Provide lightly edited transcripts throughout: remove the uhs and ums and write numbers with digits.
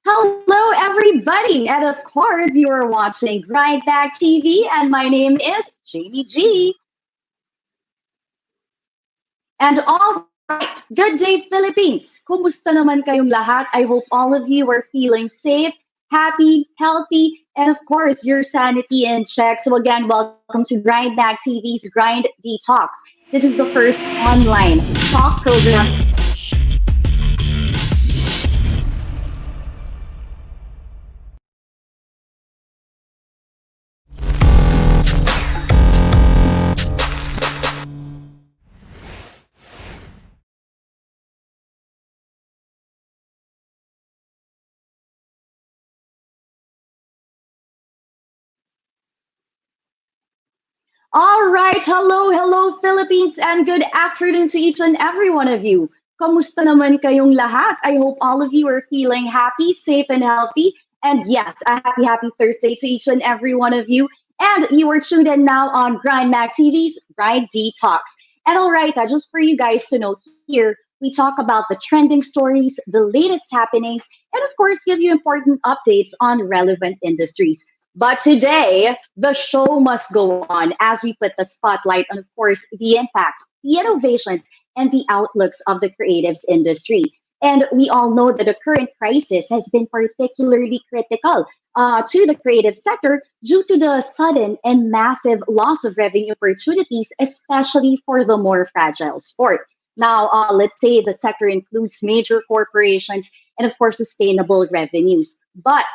Hello, everybody, and of course, you are watching Grind Back TV, and my name is Jamie G. And all right, good day, Philippines. Kumusta naman kayong lahat? I hope all of you are feeling safe, happy, healthy, and of course, your sanity in check. So again, welcome to Grind Back TV's Grind Detox. This is the first online talk program. All right, hello, Philippines, and good afternoon to each and every one of you. Kamusta naman kayong lahat? I hope all of you are feeling happy, safe, and healthy. And yes, a happy Thursday to each and every one of you. And you are tuned in now on Grind Max TV's Grind Detox. And all right, just for you guys to know here, we talk about the trending stories, the latest happenings, and of course, give you important updates on relevant industries. But today, the show must go on as we put the spotlight on, of course, the impact, the innovations, and the outlooks of the creatives industry. And we all know that the current crisis has been particularly critical to the creative sector due to the sudden and massive loss of revenue opportunities, especially for the more fragile sport. Now, let's say the sector includes major corporations and, of course, sustainable revenues. But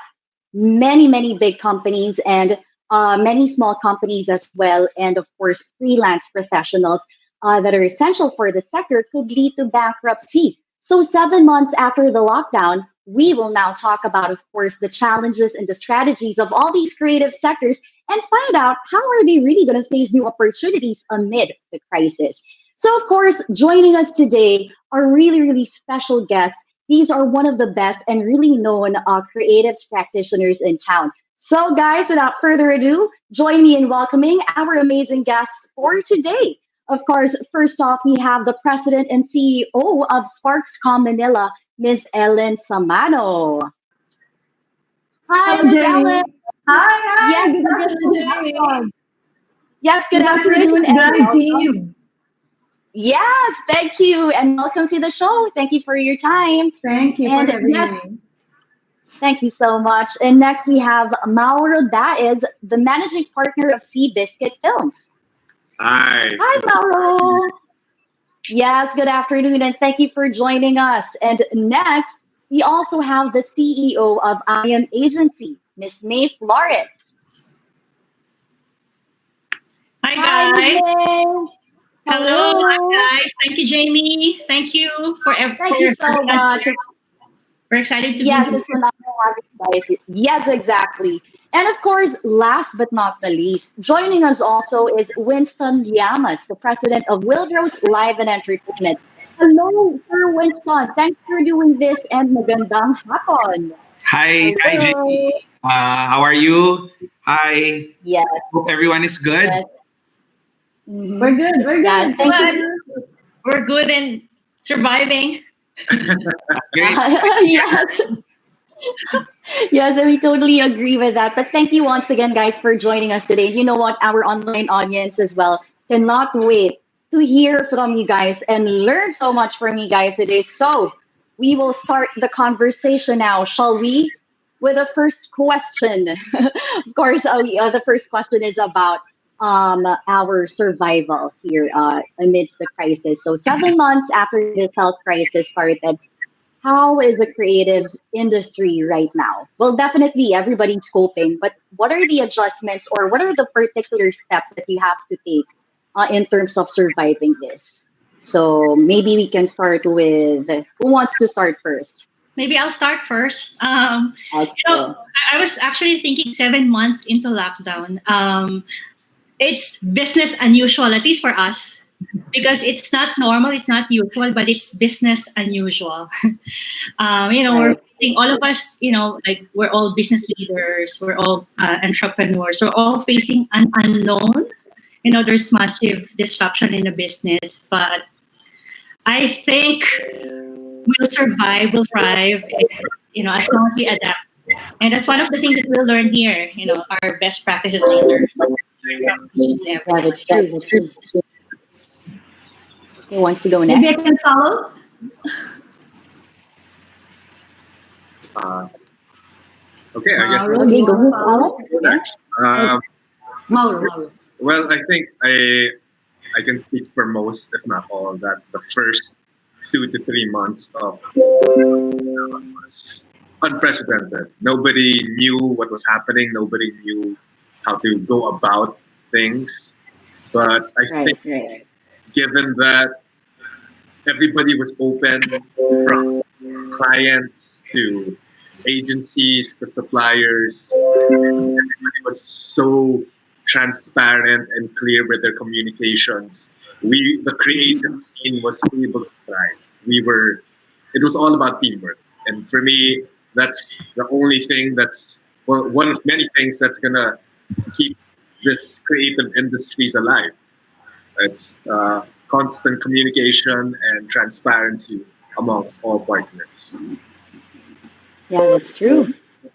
many big companies and many small companies as well, and of course freelance professionals that are essential for the sector could lead to bankruptcy. So 7 months after the lockdown, we will now talk about, of course, the challenges and the strategies of all these creative sectors and find out how are they really going to face new opportunities amid the crisis. So of course, joining us today are really special guests. These are one of the best and really known creatives practitioners in town. So, guys, without further ado, join me in welcoming our amazing guests for today. Of course, first off, we have the president and CEO of Sparks Comm Manila, Ms. Ellen Samano. Hi, Hello, Ms. Jamie. Ellen. Hi. Yes, Good afternoon, Jamie. yes, good afternoon. Congratulations, And Grand welcome. team. Yes, thank you, and welcome to the show. Thank you for your time. Thank you for And having yes, me. thank you so much. And next we have Mauro Daez, the managing partner of Seabiscuit Films. Hi. Hi, Mauro. Yes, good afternoon, and thank you for joining us. And next, we also have the CEO of I Am Agency, Miss May Flores. Hi, Hi, guys. Miss May. Hello, guys. Thank you, Jamie. Thank you for Thank you so much. We're excited to Yes, be it's here. an honor having you guys. Yes, exactly. And of course, last but not the least, joining us also is Winston Llamas, the president of Wilbros Live and Entertainment. Hello, Sir Winston. Thanks for doing this and magandang hapon. Hi, Hello. Jamie. How are you? Hi. Yes. Hope everyone is good. Yes. Mhm. We're good. We're Yeah, good. thank Thank you. you. We're good and surviving. That's great. Yes. Yes, I totally agree with that. But thank you once again, guys, for joining us today. You know what? Our online audience as well cannot wait to hear from you guys and learn so much from you guys today. So we will start the conversation now, shall we? With the first question. Of course, the first question is about our survival here amidst the crisis. So 7 months after this health crisis started, how is the creatives industry right now? Well, definitely everybody's coping, but what are the adjustments or what are the particular steps that you have to take in terms of surviving this? So maybe we can start with who wants to start first? Maybe I'll start first. Okay. I was actually thinking 7 months into lockdown. It's business unusual, at least for us, because it's not normal, it's not usual, but it's business unusual. We're Right. facing, all of us, like we're all business leaders, we're all entrepreneurs, we're all facing an unknown. There's massive disruption in the business, but I think we'll survive, we'll thrive, as long as we adapt. And that's one of the things that we'll learn here, our best practices later. Yeah, that's true. That's true. Who wants to go Maybe I next? can follow. Uh, okay, I guess Mauro, Okay, you go want to ahead, follow? Alan. next. Mauro. Well, I think I can speak for most, if not all, that the first 2 to 3 months of was unprecedented. Nobody knew what was happening. Nobody knew how to go about things. But I Right, think, right. given that everybody was open, from clients to agencies to suppliers, everybody was so transparent and clear with their communications. The creative scene was able to thrive. It was all about teamwork. And for me, that's the only thing one of many things that's gonna keep this creative industries alive. It's constant communication and transparency amongst all partners. Yeah, that's true. Who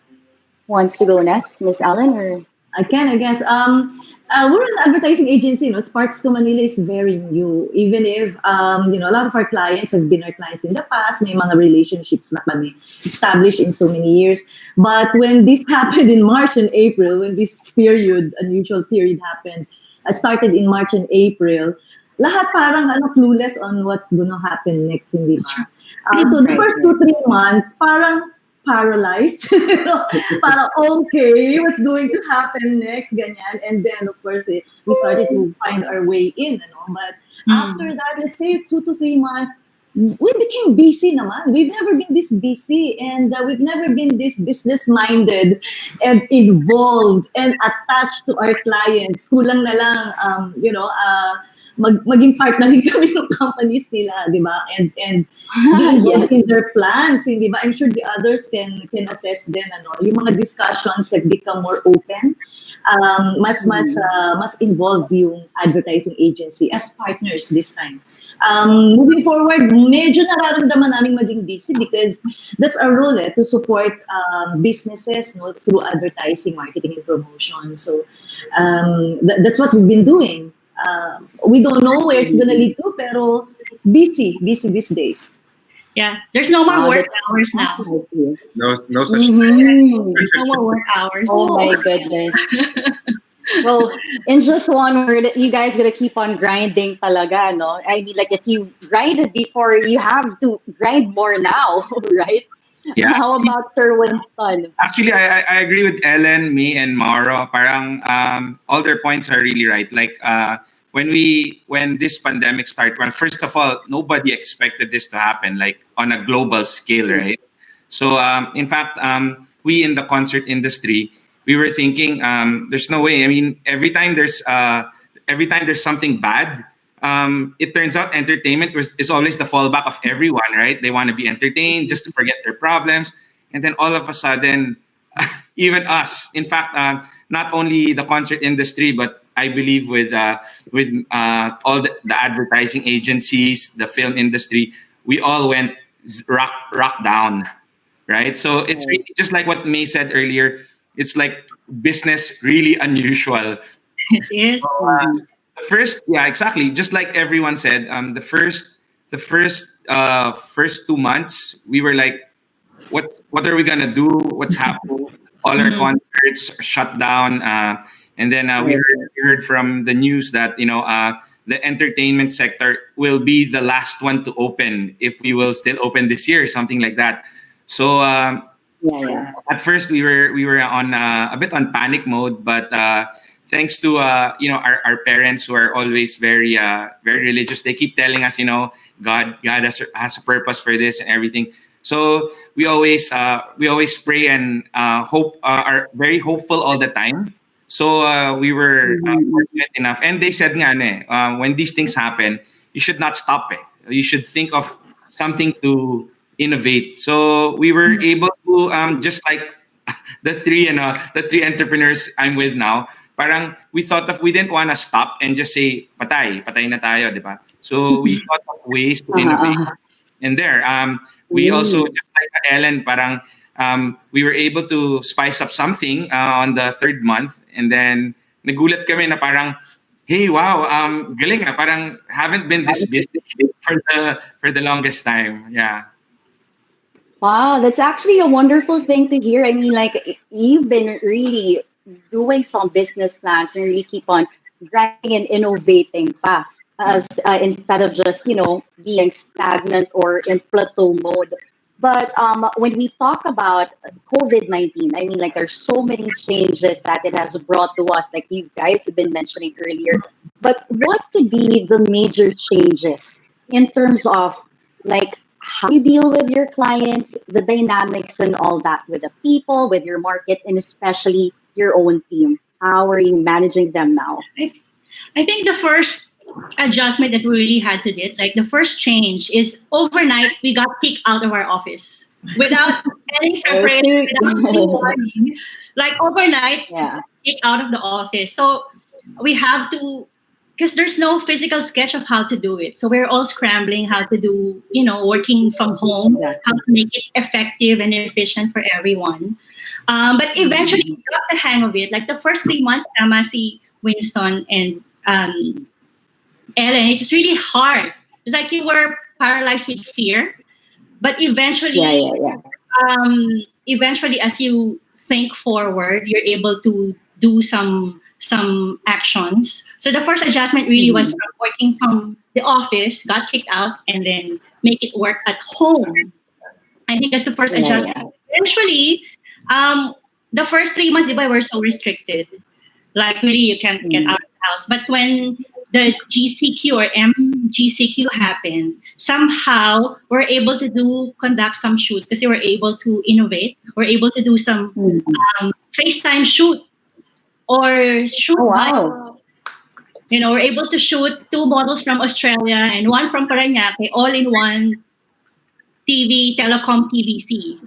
wants to go next, Miss Allen or? I guess. We're an advertising agency. Sparks to Manila is very new. Even if a lot of our clients have been our clients in the past, may mga relationships na kami established in so many years. But when this happened in March and April, when this unusual period happened, started in March and April, lahat parang clueless on what's gonna happen next, hindi ba? So the Right, first right. 2 3 months, parang paralyzed. Parang, okay, what's going to happen next, ganyan. And then, of course, we started to find our way in. But after that, let's say 2 to 3 months, we became busy naman. We've never been this busy, and we've never been this business-minded and involved and attached to our clients. Kulang na lang, maging part na rin kami ng companies nila, di ba? And being involved in their plans, di ba? I'm sure the others can attest din, yung mga discussions have become more open. Mas involved yung advertising agency as partners this time. Moving forward, medyo nararamdaman namin maging busy because that's our role, to support businesses through advertising, marketing, and promotion. So that's what we've been doing. We don't know where it's gonna lead to, pero busy these days. Yeah, there's no more work that's hours now. No such thing. There's no more work hours. Oh my goodness. Well, in just one word, you guys gotta keep on grinding talaga, no? I mean, like, if you grinded before, you have to grind more now, right? Yeah. How about Sir Winston? Actually, I agree with Ellen, me, and Mauro. Parang all their points are really right. Like when this pandemic started, well, first of all, nobody expected this to happen, like on a global scale, right? So in fact, we in the concert industry, we were thinking, there's no way. I mean, every time there's something bad, it turns out entertainment is always the fallback of everyone, right? They want to be entertained just to forget their problems. And then all of a sudden, even us, in fact, not only the concert industry, but I believe with all the advertising agencies, the film industry, we all went rock down. right? So it's really, just like what May said earlier. It's like business really unusual. It is. The first, yeah, exactly. Just like everyone said, first 2 months, we were like, what are we gonna do? What's happening? All our concerts shut down, and then we heard from the news that the entertainment sector will be the last one to open if we will still open this year, something like that. So at first we were on a bit on panic mode, but thanks to our parents who are always very religious. They keep telling us, God has a purpose for this and everything. So we always pray and hope, are very hopeful all the time. So we were fortunate enough, and they said nga when these things happen, you should not stop. You should think of something to innovate. So we were able to just like the three entrepreneurs I'm with now. Parang we didn't want to stop and just say patay na tayo, di ba? So we thought of ways to innovate. And there, we also, just like Ellen, parang we were able to spice up something on the third month, and then nagulat kami na parang, hey, wow, galing parang haven't been this busy for the longest time. Yeah. Wow, that's actually a wonderful thing to hear. I mean, like, you've been really doing some business plans and really keep on grinding and innovating pa, as instead of just, being stagnant or in plateau mode. But when we talk about COVID-19, I mean, like, there's so many changes that it has brought to us, like you guys have been mentioning earlier. But what could be the major changes in terms of, like, how you deal with your clients, the dynamics and all that with the people, with your market, and especially your own team? How are you managing them now? I think the first adjustment that we really had to do, like the first change, is overnight we got kicked out of our office without any preparation, without any warning. Like overnight, we got kicked out of the office. So we have to, because there's no physical sketch of how to do it. So we're all scrambling how to do, working from home, how to make it effective and efficient for everyone. But eventually we got the hang of it. Like the first 3 months, Amasi, Winston, and Ellen, it's really hard. It's like you were paralyzed with fear. But eventually, eventually, as you think forward, you're able to do some actions. So the first adjustment really was from working from the office, got kicked out, and then make it work at home. I think that's the first adjustment. Eventually, the first 3 months, we're so restricted. Like really, you can't get out of the house. But when the GCQ or MGCQ happened, somehow we're able to conduct some shoots because they were able to innovate. We're able to do some FaceTime shoot or shoot. Oh, wow. We're able to shoot 2 models from Australia and 1 from Parañaque, all in one TV, telecom TVC,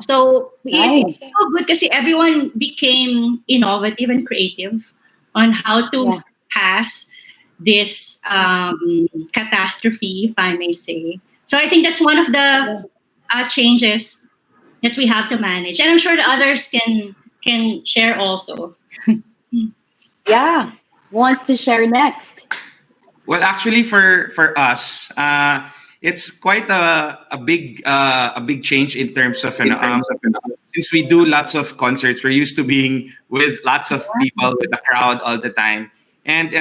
So it's so good because everyone became innovative and creative on how to pass this catastrophe, if I may say. So I think that's one of the changes that we have to manage. And I'm sure the others can share also. Yeah. Wants to share next? Well, actually, for us, it's quite a big change in terms of since we do lots of concerts, we're used to being with lots of people, with the crowd all the time, and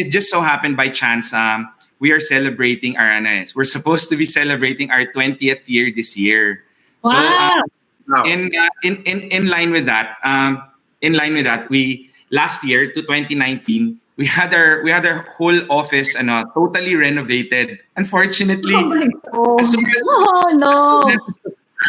it just so happened by chance we are celebrating our we're supposed to be celebrating our 20th year this year. Wow. So in line with that, we last year to 2019. We had our whole office totally renovated. Unfortunately, as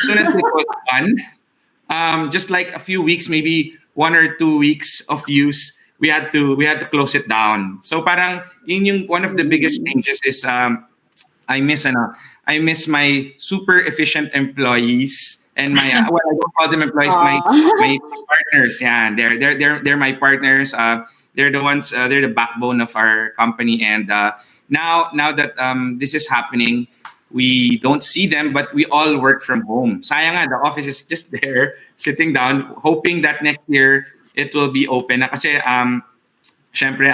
soon as it was done, just like a few weeks, maybe 1 or 2 weeks of use, we had to close it down. So parang yun yung one of the biggest changes is I miss my super efficient employees and my I don't call them employees, my partners. Yeah, they're my partners. They're the ones. They're the backbone of our company. And now that this is happening, we don't see them, but we all work from home. Sayang nga, the office is just there, sitting down, hoping that next year it will be open. Na kasi, syempre,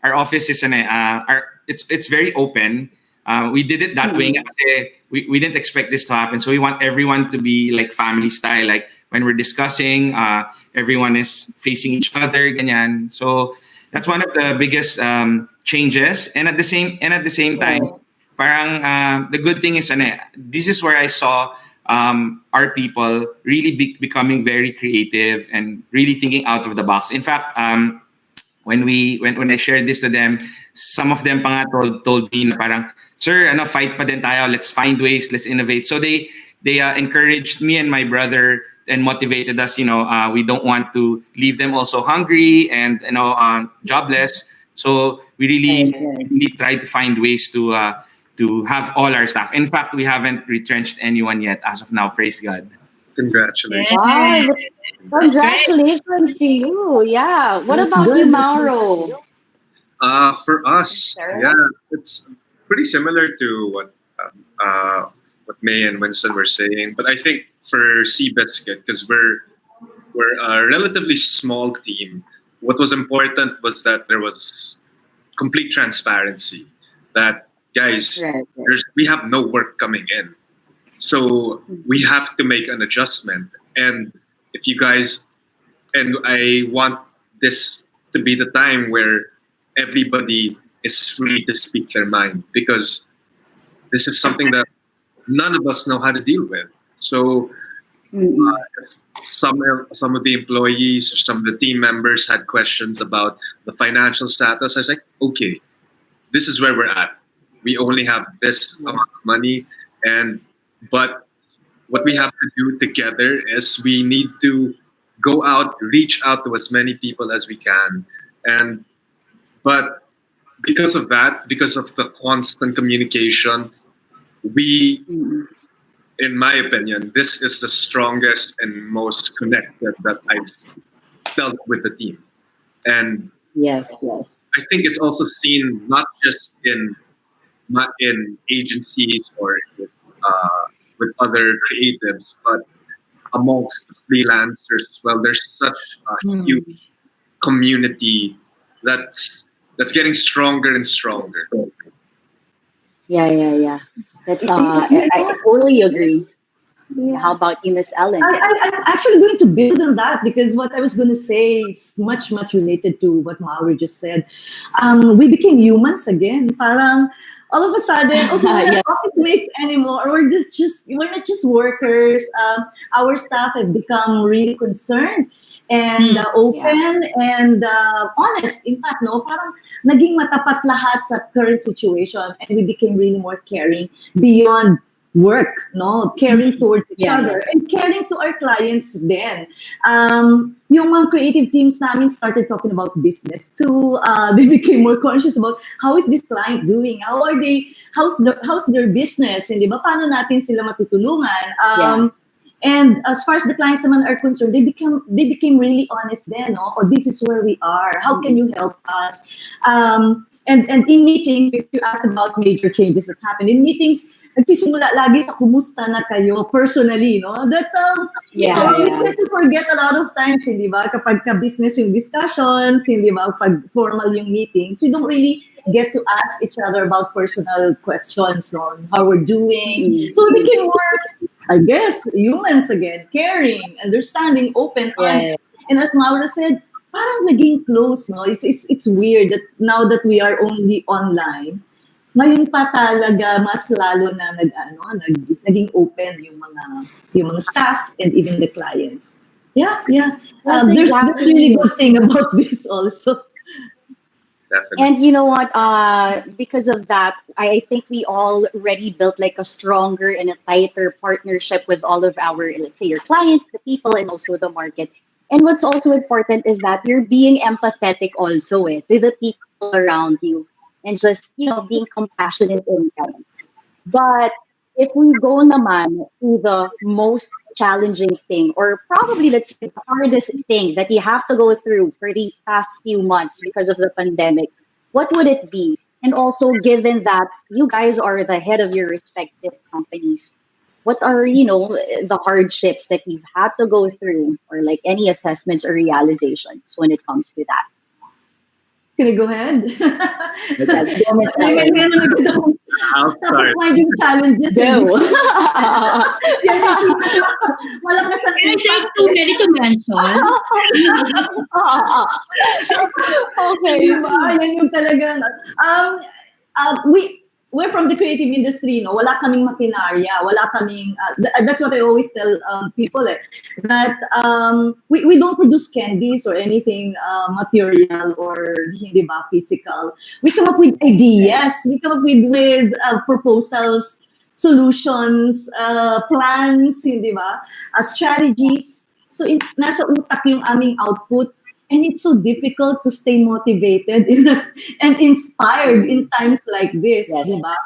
our office is, it's very open. We did it that way nga kasi we didn't expect this to happen. So we want everyone to be like family style. Like when we're discussing, everyone is facing each other, ganyan. So that's one of the biggest changes. And at the same time, parang the good thing is, this is where I saw our people really becoming very creative and really thinking out of the box. In fact, when I shared this to them, some of them pa nga told me na parang, sir, fight pa din tayo. Let's find ways. Let's innovate. So they encouraged me and my brother and motivated us. We don't want to leave them also hungry and jobless. So we really tried to find ways to have all our staff. In fact, we haven't retrenched anyone yet as of now. Praise God. Congratulations. Wow. Congratulations to you. Yeah. What about you, Mauro? For us, it's pretty similar to what May and Winston were saying. But I think for Seabiscuit, because we're a relatively small team, what was important was that there was complete transparency. That guys, we have no work coming in, so we have to make an adjustment. And if you guys, and I want this to be the time where everybody is free to speak their mind, because this is something that none of us know how to deal with. So if some of the employees or some of the team members had questions about the financial status, I was like, okay, this is where we're at. We only have this amount of money, but what we have to do together is we need to go out, reach out to as many people as we can. But because of that, because of the constant communication, we, in my opinion, this is the strongest and most connected that I've felt with the team. And Yes. I think it's also seen not just in agencies or with other creatives, but amongst the freelancers as well. There's such a huge community that's getting stronger and stronger. Yeah. That's I totally agree. How about you, Miss Ellen? I'm actually going to build on that, because what I was going to say is much related to what Mauro just said. We became humans again. Parang all of a sudden, okay, we're not office mates anymore. We're not just workers. Our staff have become really concerned and open and honest. In fact, parang naging matapat lahat sa current situation, and we became really more caring beyond work, caring towards each other and caring to our clients then. Yung mga creative teams namin started talking about business too. They became more conscious about how is this client doing? How's their business? And diba, paano natin sila matutulungan? And as far as the clients naman are concerned, they became really honest then. This is where we are. How can you help us? And in meetings, if you ask about major changes that happen, in meetings, nagsisimula lagi sa kumusta na kayo personally, that we tend to forget a lot of times, hindi ba? Kapag ka-business yung discussions, hindi ba? Pag formal yung meetings, we don't really get to ask each other about personal questions on how we're doing. So we became more, I guess, humans again, caring, understanding, open, honest. And as Mauro said, parang naging close, It's weird that now that we are only online, ngayon pa talaga mas lalo na naging open yung mga staff and even the clients. There's really good thing about this also. Definitely. And you know what? Because of that, I think we already built like a stronger and a tighter partnership with all of our, let's say, your clients, the people, and also the market. And what's also important is that you're being empathetic also to the people around you, and just being compassionate in them. But if we go naman to the most challenging thing, or probably let's say the hardest thing that you have to go through for these past few months because of the pandemic, what would it be? And also, given that you guys are the head of your respective companies, what are, the hardships that you've had to go through, or like any assessments or realizations when it comes to that? Can I go ahead? Yes, go, Miss May Ellen. I'll start. Finding challenges. Go. Malakas ang Can I say impact. too many to mention? Okay. Diba? Yan yung talagang, we're from the creative industry, no? Wala kaming makinarya, wala kaming, that's what I always tell people, that we don't produce candies or anything material or, hindi ba, physical. We come up with ideas, we come up with proposals, solutions, plans, hindi ba, strategies. So, nasa utak yung aming output. And it's so difficult to stay motivated and inspired in times like this, Yes. diba?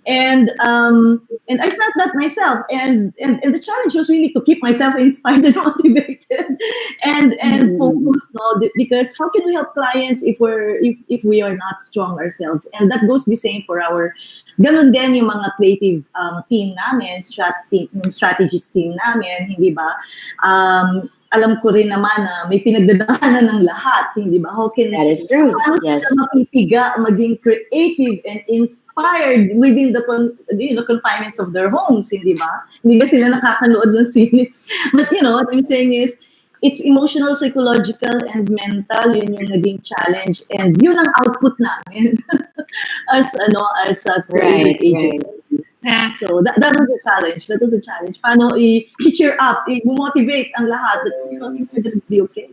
And I felt that myself. And the challenge was really to keep myself inspired and motivated and focused, no? Because how can we help clients if we are not strong ourselves? And that goes the same for our ganun din yung mga creative team namin, strategy team namin, hindi ba? Alam ko rin naman na may pinagdadaanan ng lahat, hindi ba? How can That is true. Yes. sila mapipiga, maging creative and inspired within the confinements of their homes, hindi ba? Hindi ka sila nakakanood ng series. But what I'm saying is, it's emotional, psychological, and mental. Yun yung naging challenge, and yun ang output namin as a creative agent. Yeah. So that was a challenge. That was a challenge. Paano i-cheer up, i-motivate ang lahat that things are gonna be okay.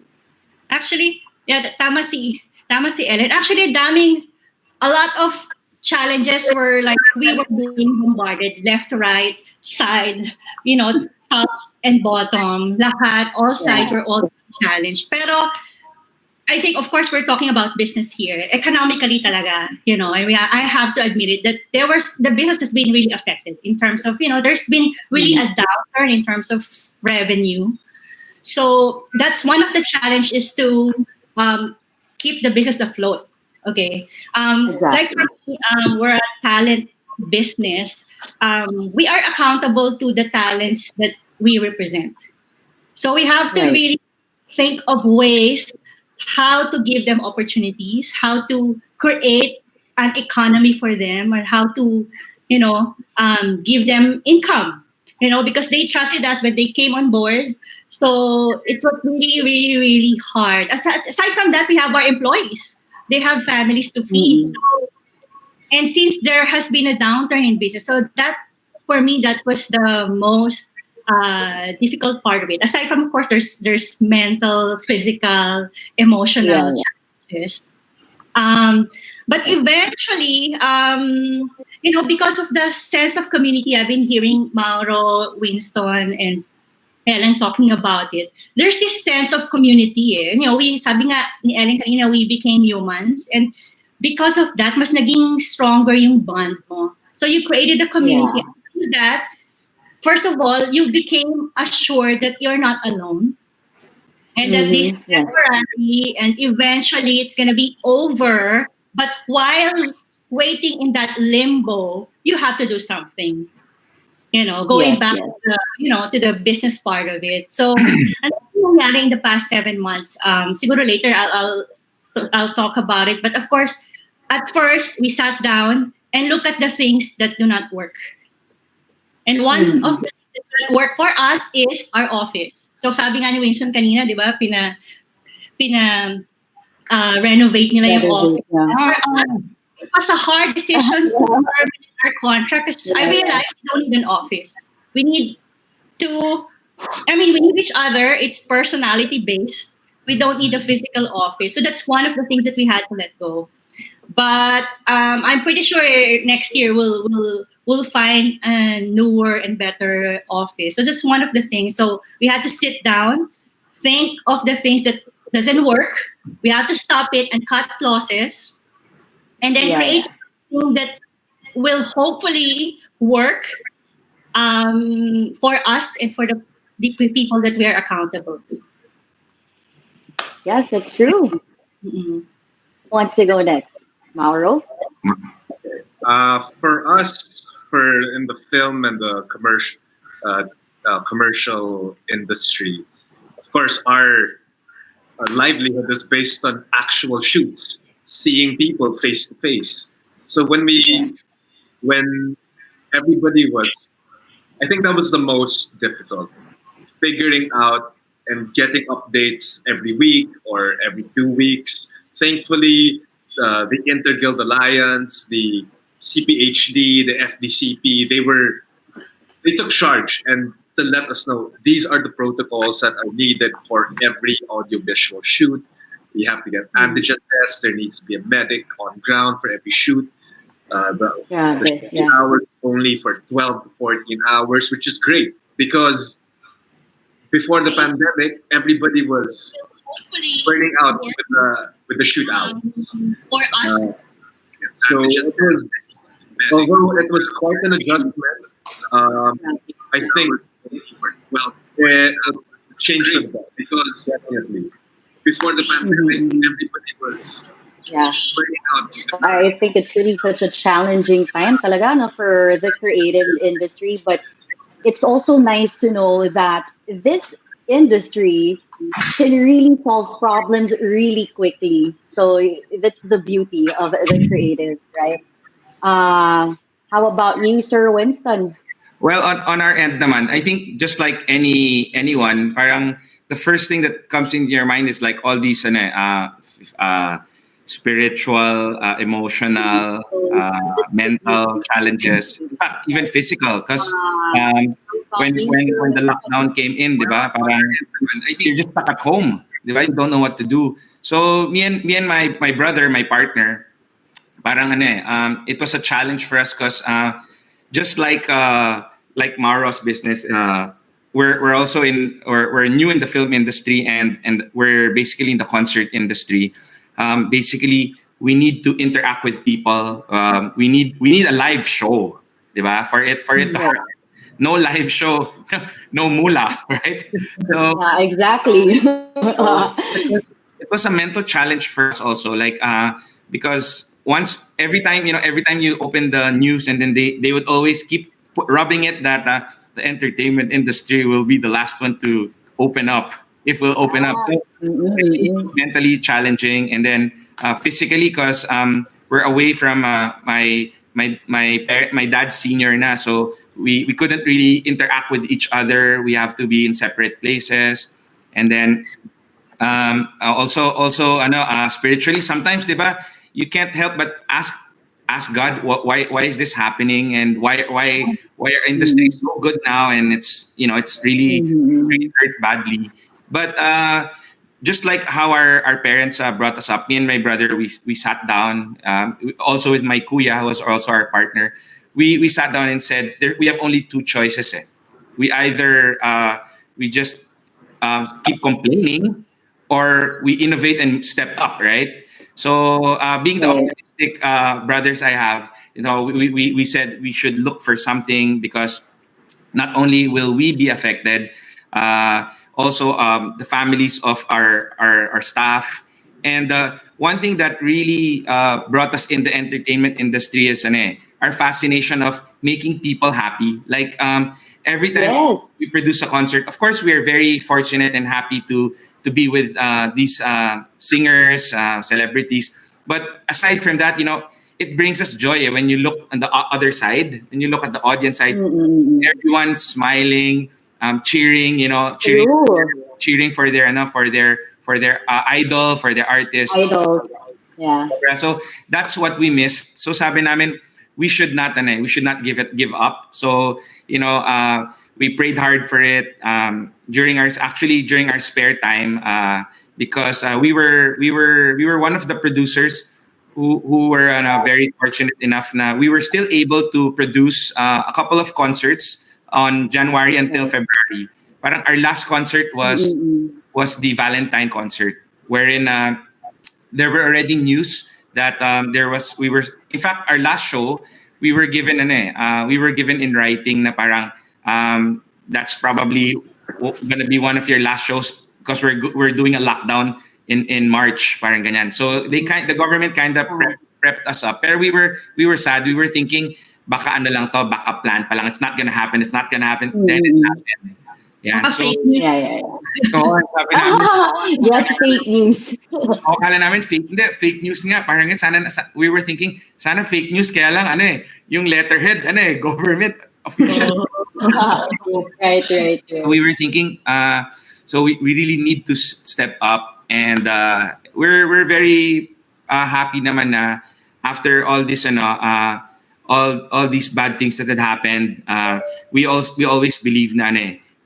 Actually, yeah, tama si Ellen. Actually, a lot of challenges were like we were being bombarded left, right, side, top and bottom. Lahat, all sides were all challenged. Pero I think, of course, we're talking about business here. Economically talaga, and I have to admit it, that the business has been really affected in terms of, there's been really a downturn in terms of revenue. So that's one of the challenges, is to keep the business afloat. Okay. Exactly. Like for me, we're a talent business. We are accountable to the talents that we represent. So we have to really think of ways how to give them opportunities, how to create an economy for them, or how to, give them income, because they trusted us when they came on board. So it was really, really, really hard. Aside from that, we have our employees. They have families to feed. So, and since there has been a downturn in business, so that, for me, that was the most difficult part of it. Aside from, of course, there's mental, physical, emotional challenges. But eventually, because of the sense of community, I've been hearing Mauro, Winston, and Ellen talking about it. There's this sense of community. Sabi nga ni Ellen kanina, we became humans, and because of that, mas naging stronger yung bond mo. So you created a community. After that, first of all, you became assured that you're not alone, and that this is temporary, and eventually it's going to be over. But while waiting in that limbo, you have to do something. Going back to the business part of it. So, ano nangyari in the past 7 months? Siguro later I'll talk about it. But of course, at first we sat down and look at the things that do not work. And one of the things that work for us is our office. So sabi nga ni Winston kanina, di ba, renovate nila yung office. It was a hard decision to terminate our contract, because I realized we don't need an office. We need each other. It's personality based. We don't need a physical office. So that's one of the things that we had to let go. But I'm pretty sure next year we'll find a newer and better office. So that's one of the things. So we have to sit down, think of the things that doesn't work. We have to stop it and cut losses, and then create something that will hopefully work for us and for the people that we are accountable to. Yes, that's true. Who wants to go next? Mauro? For us, for in the film and the commercial industry, of course, our livelihood is based on actual shoots, seeing people face to face. So Yes. when everybody was, I think that was the most difficult, figuring out and getting updates every week or every 2 weeks. Thankfully, the Interguild Alliance, the CPHD, the FDCP, they took charge and to let us know these are the protocols that are needed for every audiovisual shoot. We have to get antigen tests. There needs to be a medic on ground for every shoot. The shooting Yeah. hours only for 12 to 14 hours, which is great because before the pandemic, everybody was burning out with the shoot hours. For us, So it was, although it was quite an adjustment, um, I think it changed for the better because definitely before the pandemic, everybody was Yeah. burning out. I think it's really such a challenging time talaga no, for the creatives industry, but it's also nice to know that this industry can really solve problems really quickly. So that's the beauty of the creative, right? How about you, Sir Winston? Well, on our end naman, I think just like anyone, parang the first thing that comes into your mind is like all these spiritual, emotional, mental challenges, in fact, even physical. Because um, when the lockdown came in, di ba, parang I think you're just stuck at home, di ba? You don't know what to do. So me and my brother, my partner, parang it was a challenge for us because just like Mauro's business, we're also in or we're new in the film industry and we're basically in the concert industry. Basically, we need to interact with people. We need a live show, diba? For it to Yeah, happen. No live show, no mula, right? So yeah, exactly. it was a mental challenge for us also, like because once every time you open the news and then they would always keep rubbing it that the entertainment industry will be the last one to open up if we'll open up. So it's really Mm-mm. mentally challenging, and then physically because we're away from my dad's senior na, so we couldn't really interact with each other. We have to be in separate places, and then also spiritually sometimes, diba, you can't help but ask God why is this happening, and why our industry is so good now and it's really Mhm. hurt badly. But just like how our parents brought us up, me and my brother, we sat down, also with my kuya, who was also our partner. We sat down and said we have only two choices. We either we just keep complaining, or we innovate and step up, right? So being the Right. optimistic brothers I have, we said we should look for something because not only will we be affected, also the families of our staff. And one thing that really brought us in the entertainment industry is our fascination of making people happy. Like every time Yes. we produce a concert, of course, we are very fortunate and happy to be with these singers, celebrities. But aside from that, it brings us joy when you look on the other side, when you look at the audience side, Mm-mm. everyone's smiling, cheering, True. cheering for their idol, for their artist. Idol. Yeah. So that's what we missed. So sabi namin, we should not give up. So we prayed hard for it during our spare time, because we were one of the producers who were very fortunate enough na we were still able to produce a couple of concerts on January until Right. February. Parang our last concert was Mm-mm. was the Valentine concert, wherein there were already news that we were, in fact, our last show, we were given in writing na parang that's probably gonna be one of your last shows because we're doing a lockdown in March, parang ganyan. So the government kind of prepped us up. Pero we were sad. We were thinking, baka ano lang to, baka plan pa lang. It's not gonna happen. It's not gonna happen. Then it happened. Yeah. So, Yeah. oo, sabi namin, Yes, fake news. akala namin fake news nga. Parang we were thinking, sana fake news, kaya lang, yung letterhead, government official. Right. We were thinking, so we really need to step up, and we're very happy naman na after all this, all these bad things that had happened, we always believe na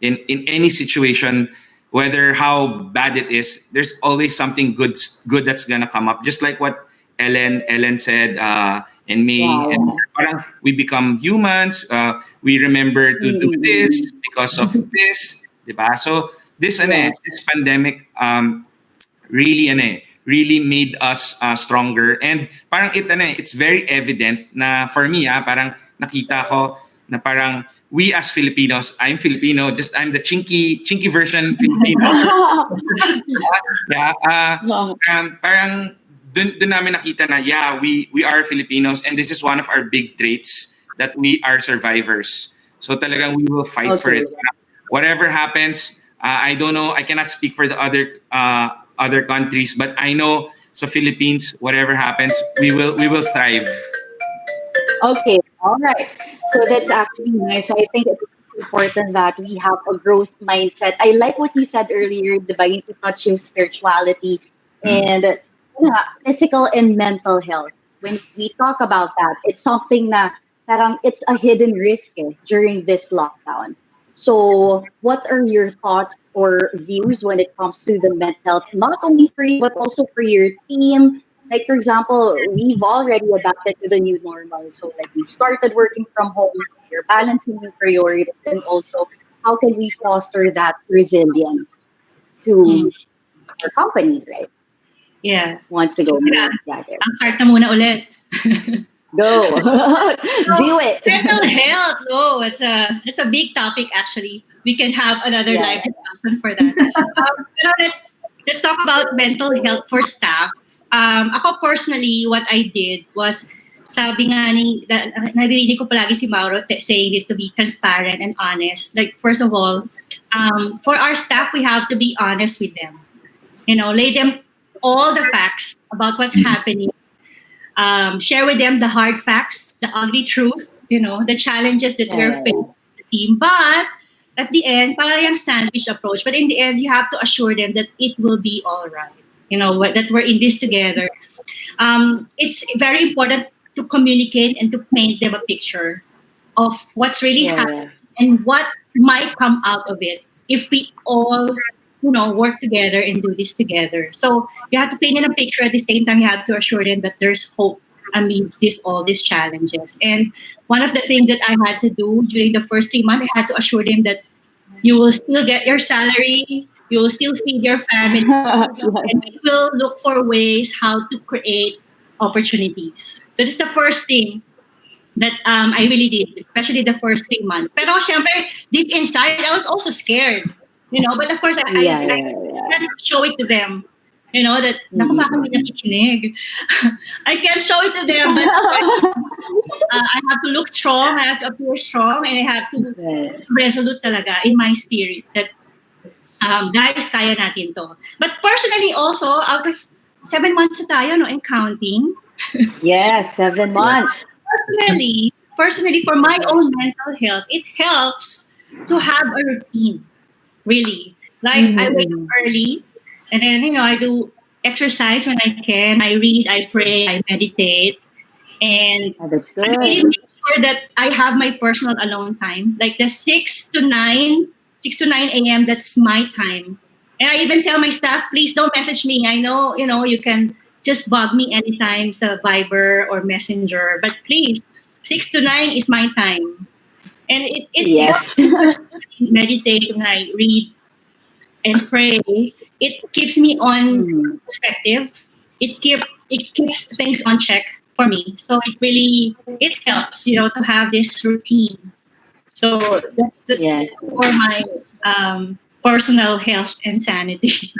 in any situation, whether how bad it is, there's always something good that's gonna come up. Just like what Ellen said, and me, and parang we become humans. We remember to do this because of this, diba? So this pandemic really made us stronger, and parang it's very evident na for me, parang nakita ko na parang we as Filipinos, I'm Filipino, just I'm the chinky version Filipino. Parang dun namin nakita na we are Filipinos, and this is one of our big traits, that we are survivors. So talagang we will fight for it. Whatever happens, I don't know, I cannot speak for the other countries, but I know sa Philippines, whatever happens, we will strive. Okay, all right. So that's actually nice. So I think it's important that we have a growth mindset. I like what you said earlier, diba, you touch your spirituality and physical and mental health. When we talk about that, it's something na parang it's a hidden risk during this lockdown. So what are your thoughts or views when it comes to the mental health, not only for you, but also for your team? Like, for example, we've already adapted to the new normal. So like we started working from home, you're balancing your priorities, and also how can we foster that resilience to our company, right? Yeah. Wants to go. Ang start na muna ulit. Go. Do it. Mental health. Oh, it's a big topic actually. We can have another live discussion for that. Let's talk about mental health for staff. Ako personally, what I did was, sabi nga narinig ko palagi si Mauro saying this, to be transparent and honest. Like, first of all, for our staff, we have to be honest with them. Lay them all the facts about what's happening. Share with them the hard facts, the ugly truth, the challenges that we're facing as a team. But at the end, parang yung sandwich approach. But in the end, you have to assure them that it will be all right. That we're in this together. It's very important to communicate and to paint them a picture of what's really happening and what might come out of it if we all work together and do this together. So you have to paint in a picture. At the same time, you have to assure them that there's hope amidst all these challenges. And one of the things that I had to do during the first 3 months, I had to assure them that you will still get your salary, you will still feed your family, and we will look for ways how to create opportunities. So this is the first thing that I really did, especially the first 3 months. Pero syempre, deep inside, I was also scared. But of course, I can't show it to them. That naku, bakit may nakikinig? I can't show it to them, but I have to look strong, I have to appear strong, and I have to resolute talaga in my spirit that guys, kaya natin to. But personally also, out of 7 months na tayo, and counting. Yes, 7 months. Personally, for my own mental health, it helps to have a routine. Really, like I wake up early, and then I do exercise when I can. I read, I pray, I meditate, and that's good. I really make sure that I have my personal alone time, like the 6 to 9 a.m. That's my time. And I even tell my staff, please don't message me. I know you can just bug me anytime, sa Viber or Messenger, but please, 6 to 9 is my time. And it helps me meditate when I read and pray. It keeps me on perspective. It keeps things on check for me. So it helps, to have this routine. So that's for my personal health and sanity.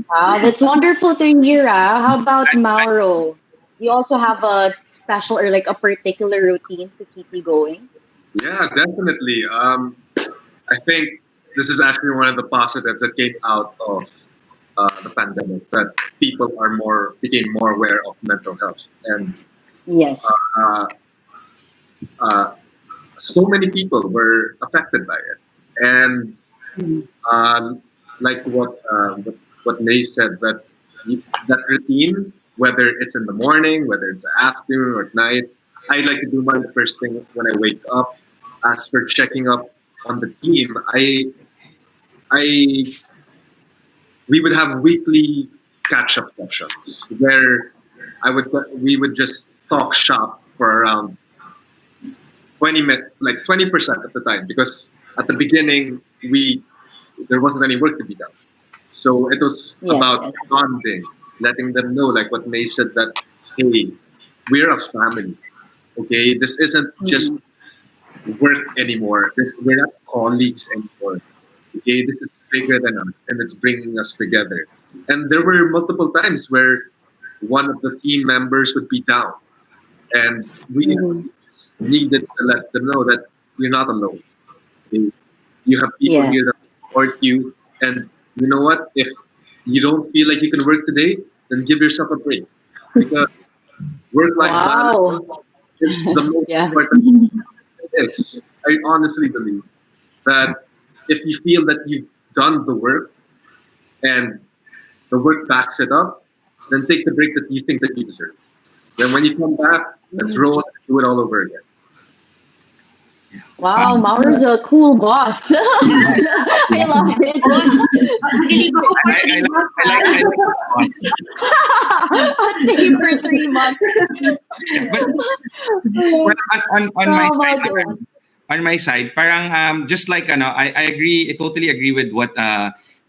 Wow, that's wonderful to hear. How about Mauro? you also have a special or like a particular routine to keep you going? Yeah, definitely. I think this is actually one of the positives that came out of the pandemic, that people became more aware of mental health, and Yes. uh, uh, so many people were affected by it. And Mm. um, like what May said, that that routine, whether it's in the morning, whether it's the afternoon or at night, I like to do mine the first thing when I wake up. As for checking up on the team, I we would have weekly catch-up sessions where we would just talk shop for around 20 minutes, like 20% of the time, because at the beginning there wasn't any work to be done. So it was Yes, about yes. bonding, letting them know, like what May said, that hey, we're a family. Okay, this isn't just Mm. work anymore. We're not colleagues anymore. Okay, this is bigger than us, and it's bringing us together. And there were multiple times where one of the team members would be down, and we Mhm. just needed to let them know that you're not alone. Okay? You have people here Yes. that support you, and you know what? If you don't feel like you can work today, then give yourself a break, because work-life balance Wow. is the most Yeah. important. Yes, I honestly believe that if you feel that you've done the work and the work backs it up, then take the break that you think that you deserve. Then when you come back, let's roll and do it all over again. Wow, Um, Mauro's a cool boss. I love Really go I, for I, I 3 months, like I right? like the boss. it. Stay for 3 months. But on my How side about you? naman, on my side, parang just like I agree, I totally agree with what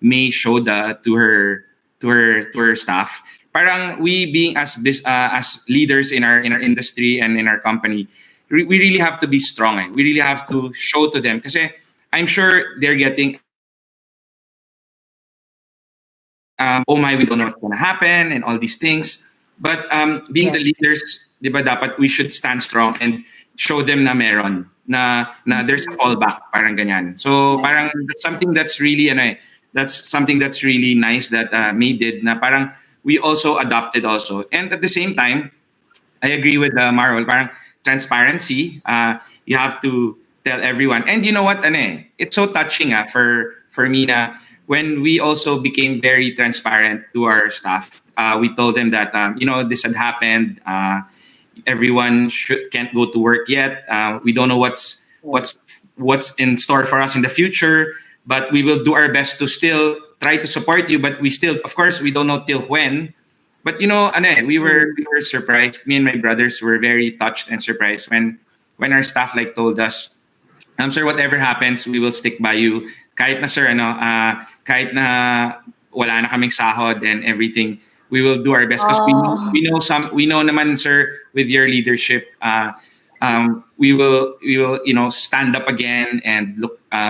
May showed to her staff. Parang we being as leaders in our industry and in our company, we really have to be strong. We really have to show to them, kasi I'm sure they're getting oh my, we don't know what's gonna happen and all these things. But being the Yes. leaders, di ba, dapat we should stand strong and show them na meron, na there's a fallback, parang ganyan. So Yes. parang that's something that's really that's something that's really nice that May did, na parang we also adopted also. And at the same time, I agree with Mauro, parang transparency. You have to tell everyone. And you know what, it's so touching for me na when we also became very transparent to our staff. We told them that this had happened. Everyone can't go to work yet. We don't know what's in store for us in the future, but we will do our best to still try to support you. But we still, of course, we don't know till when. But we were surprised. Me and my brothers were very touched and surprised when our staff like told us, sir, whatever happens, we will stick by you. Kahit na sir, kahit na wala na kaming sahod and everything, we will do our best, because Oh, we know naman, sir, with your leadership, we will stand up again and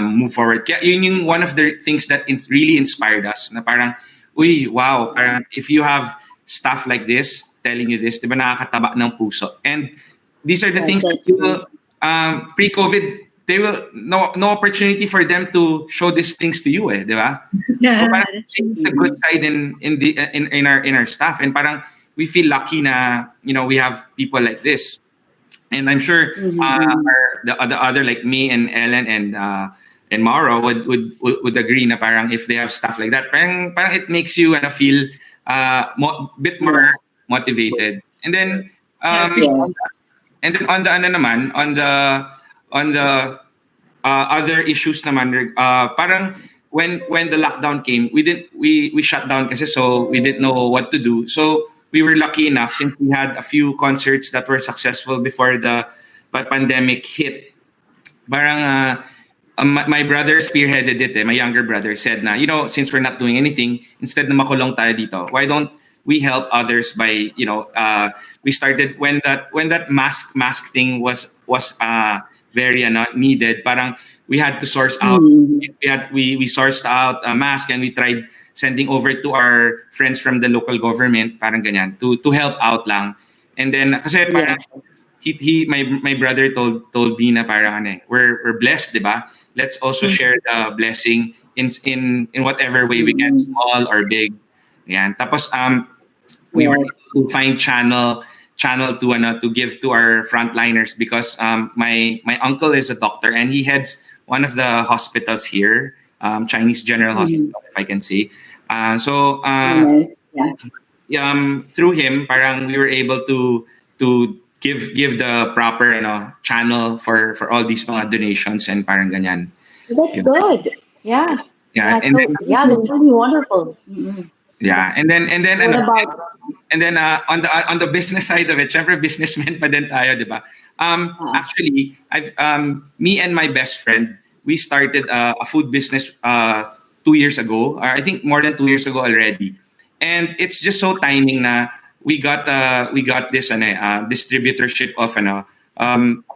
move forward. Kaya yun yung one of the things that really inspired us, na parang, uy, wow, parang if you have stuff like this telling you this, di ba, nakakataba ng puso. And these are the yes, things that that's you true. will, pre-COVID, they will no opportunity for them to show these things to you, di ba? So Yeah, parang that's it's true. the good side in our staff, and parang we feel lucky na we have people like this. And I'm sure Mm-hmm. the other, like me and Ellen and Mauro would agree na parang if they have stuff like that, parang it makes you feel bit more Yeah. motivated. And then Happy. Yes. on the on the other issues naman, parang when the lockdown came, we shut down kasi, so we didn't know what to do. So we were lucky enough, since we had a few concerts that were successful before the pandemic hit. Parang my brother spearheaded it. My younger brother said na, since we're not doing anything, instead na makulong tayo dito, why don't we help others by, we started when that mask thing was very needed. Parang we had to source out. Mm-hmm. We sourced out a mask, and we tried sending over to our friends from the local government, parang ganyan, to help out lang. And then kasi parang my brother told me na parang we're blessed, 'di ba? Let's also share the blessing in whatever way we can, small or big. Yan. Tapos we were able to find channel to give to our frontliners because my uncle is a doctor and he heads one of the hospitals here, Chinese General Hospital, if I can say. Through him, parang we were able to give the proper channel for all these mga donations and parang ganyan. That's good. Yeah. Yeah. So, that's really wonderful. Yeah, and then What about? On the business side of it, syempre businessman pa din tayo, 'di ba? Actually, me and my best friend, we started a food business 2 years ago, or I think more than 2 years ago already. And it's just so timing na we got this distributorship of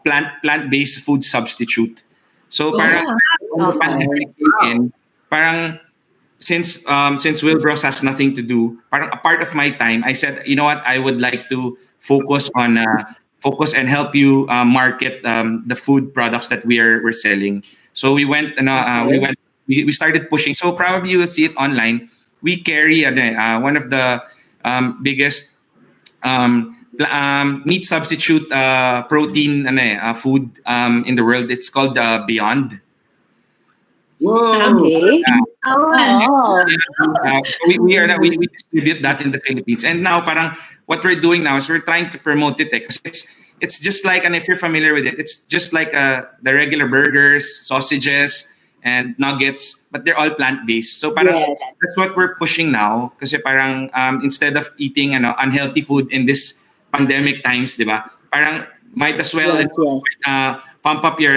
plant-based food substitute. So parang when the pandemic came in, parang since Wilbros has nothing to do, parang a part of my time, I said, you know what, I would like to focus and help you market the food products that we're selling. So we went, we started pushing. So probably you will see it online. We carry one of the biggest meat substitute protein food in the world. It's called Beyond. Whoa! Okay. We distribute that in the Philippines, and now parang what we're doing now is we're trying to promote it. Because it's just like, and if you're familiar with it, it's just like the regular burgers, sausages, and nuggets, but they're all plant-based. So parang that's what we're pushing now. Kasi parang instead of eating unhealthy food in this pandemic times, di ba? Parang might as well pump up your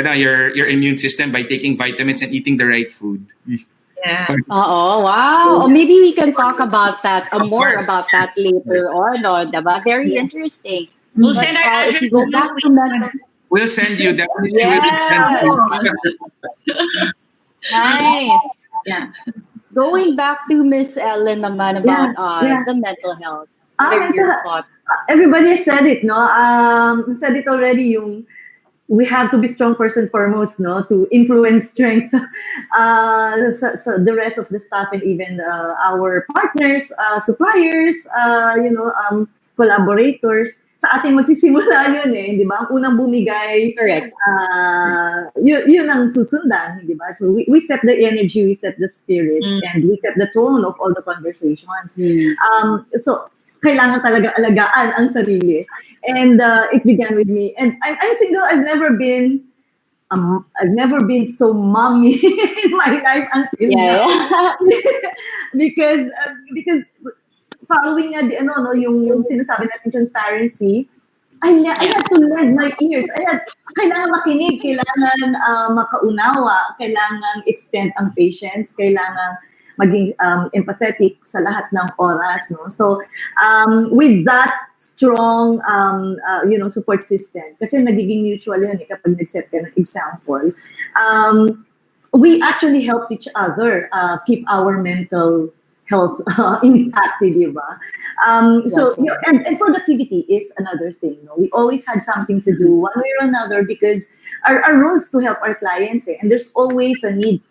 immune system by taking vitamins and eating the right food. Yeah. Wow. Or maybe we can talk about that, more about that later on. Diba? Very interesting. We'll send our address. If you go back to that, We'll send you that. Nice. Yeah. Going back to Miss Ellen naman about the mental health. What are your thoughts? Everybody has said it, no? Said it already. We have to be strong first and foremost, no, to influence strength. So the rest of the staff and even our partners, suppliers, collaborators. Sa ating magsisimula yun di ba? Ang unang bumigay, correct. Yun ang susundan, di ba? So we set the energy, we set the spirit, and we set the tone of all the conversations. So kailangan talaga alagaan ang sarili. And it began with me. And I'm single. I've never been so mommy in my life until now. because following yung sinasabi natin transparency, I had to lend my ears. Kailangan makinig, kailangan makaunawa, kailangan extend ang patience, kailangan maging empathetic sa lahat ng oras, no? So with that strong support system, kasi nagiging mutual yun kapag nag-set ka ng example, we actually helped each other keep our mental health intact, di ba? So and productivity is another thing, no? We always had something to do one way or another because our role is to help our clients, and there's always a need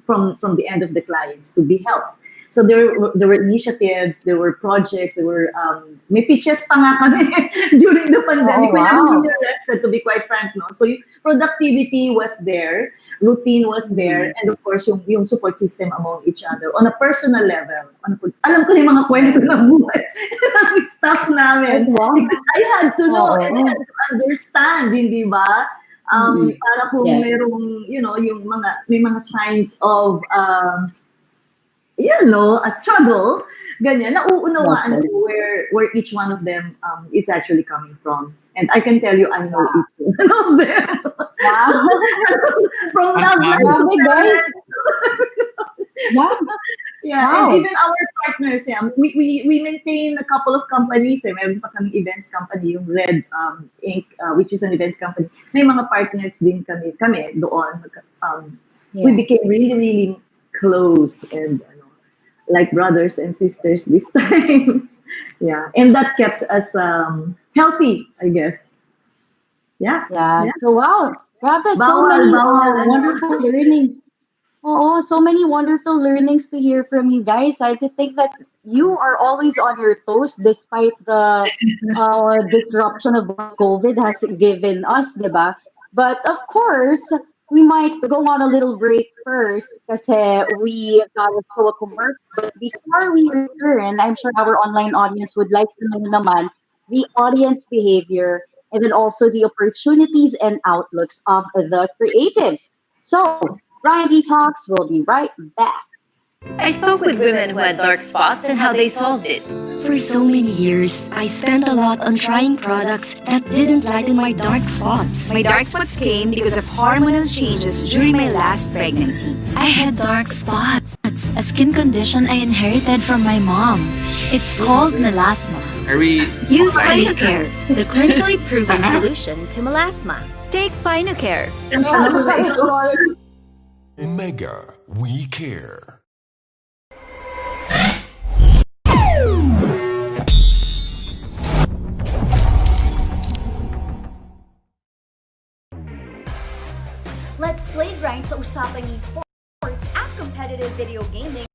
from the end of the clients to be helped. So there were initiatives, there were projects, there were may pitches pa nga kami during the pandemic. We haven't been arrested, to be quite frank, no? So productivity was there, routine was there, and of course yung support system among each other on a personal level. Alam ko yung mga kwento ng buhay ng staff namin because I had to know and I had to understand, hindi ba? Para kung merong, yung may mga signs of, a struggle, ganyan, nauunawaan ko where each one of them is actually coming from. And I can tell you, I know each one of them. Wow. From love life. Wow. And even our partners, we maintain a couple of companies. Meron pa kaming events company, yung Red Inc., which is an events company. May mga partners din kami doon. We became really, really close and like brothers and sisters this time. And that kept us healthy, I guess. Yeah. Yeah. So wow, grabe, so Bawal, many bawal, wonderful learnings. Oh, so many wonderful learnings to hear from you guys. I think that you are always on your toes despite the disruption of what COVID has given us, diba? But of course, we might go on a little break first because we got to show a commercial. But before we return, I'm sure our online audience would like to know naman the audience behavior and then also the opportunities and outlooks of the creatives. So, Ryan Talks will be right back. I spoke with women who had dark spots and how they solved it. For so many years, I spent a lot on trying products that didn't lighten my dark spots. My dark spots came because of hormonal changes during my last pregnancy. I had dark spots, a skin condition I inherited from my mom. It's called melasma. Are we? Use Pynocare, the clinically proven solution to melasma. Take Pynocare. Mega, we care. Let's play grind sa usapang esports at competitive video gaming.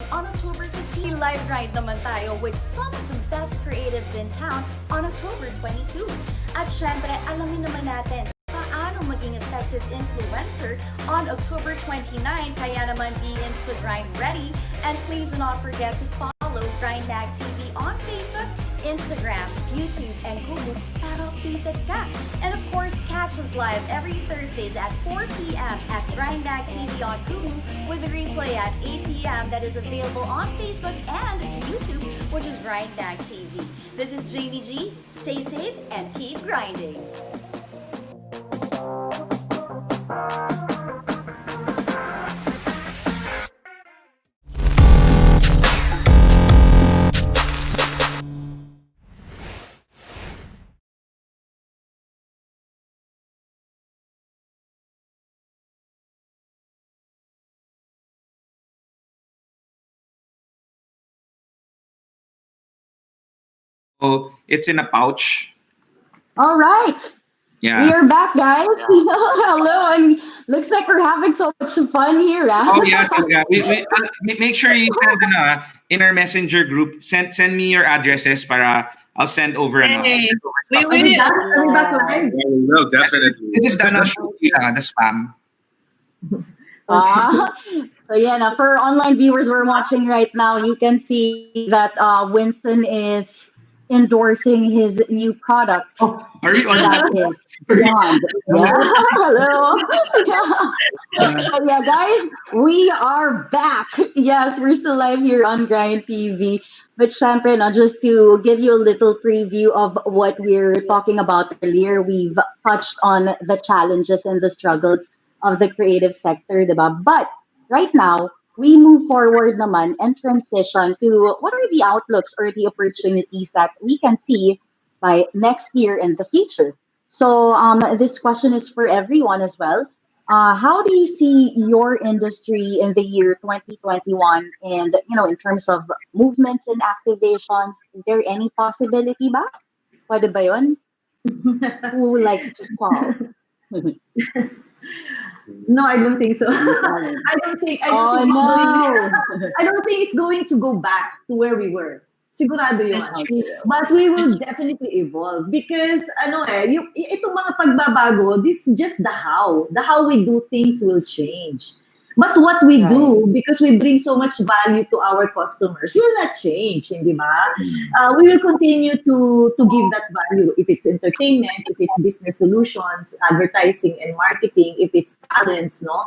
On October 15, live grind naman tayo with some of the best creatives in town on October 22. At syempre, alamin naman natin paano maging effective influencer on October 29. Kaya naman be Instagram ready. And please do not forget to follow GrindNag TV on Facebook, Instagram, YouTube, and Google para updated ka. And of course, catch us live every Thursdays at 4 p.m. at GrindNag TV on Google with a replay at 8 p.m. that is available on Facebook and YouTube, which is GrindNag TV. This is Jamie G. Stay safe and keep grinding. So it's in a pouch. All right. Yeah. We are back, guys. Hello. And looks like we're having so much fun here. Oh yeah, talaga. Make sure you send in our messenger group. Send me your addresses para I'll send over Hey, we Are we will. back live? No, definitely. This is the the spam. So yeah, now for online viewers we're watching right now, you can see that Winston is endorsing his new product. Oh, are we on? That is Bond. Yeah. Hello. Yeah. So yeah, guys, we are back. Yes, we're still live here on Grind TV. But syempre, just to give you a little preview of what we're talking about earlier, we've touched on the challenges and the struggles of the creative sector, diba? But right now, we move forward naman and transition to what are the outlooks or the opportunities that we can see by next year and the future. So this question is for everyone as well. How do you see your industry in the year 2021 and, in terms of movements and activations? Is there any possibility ba? Pwede ba yun? Who likes to stall? No, I don't think so. I don't think it's going to go back to where we were. Sigurado yun. But we will definitely evolve because itong mga pagbabago, this is just the how. The how we do things will change. But what we do, because we bring so much value to our customers, will not change, hindi ba? We will continue to give that value. If it's entertainment, if it's business solutions, advertising and marketing, if it's talents, no?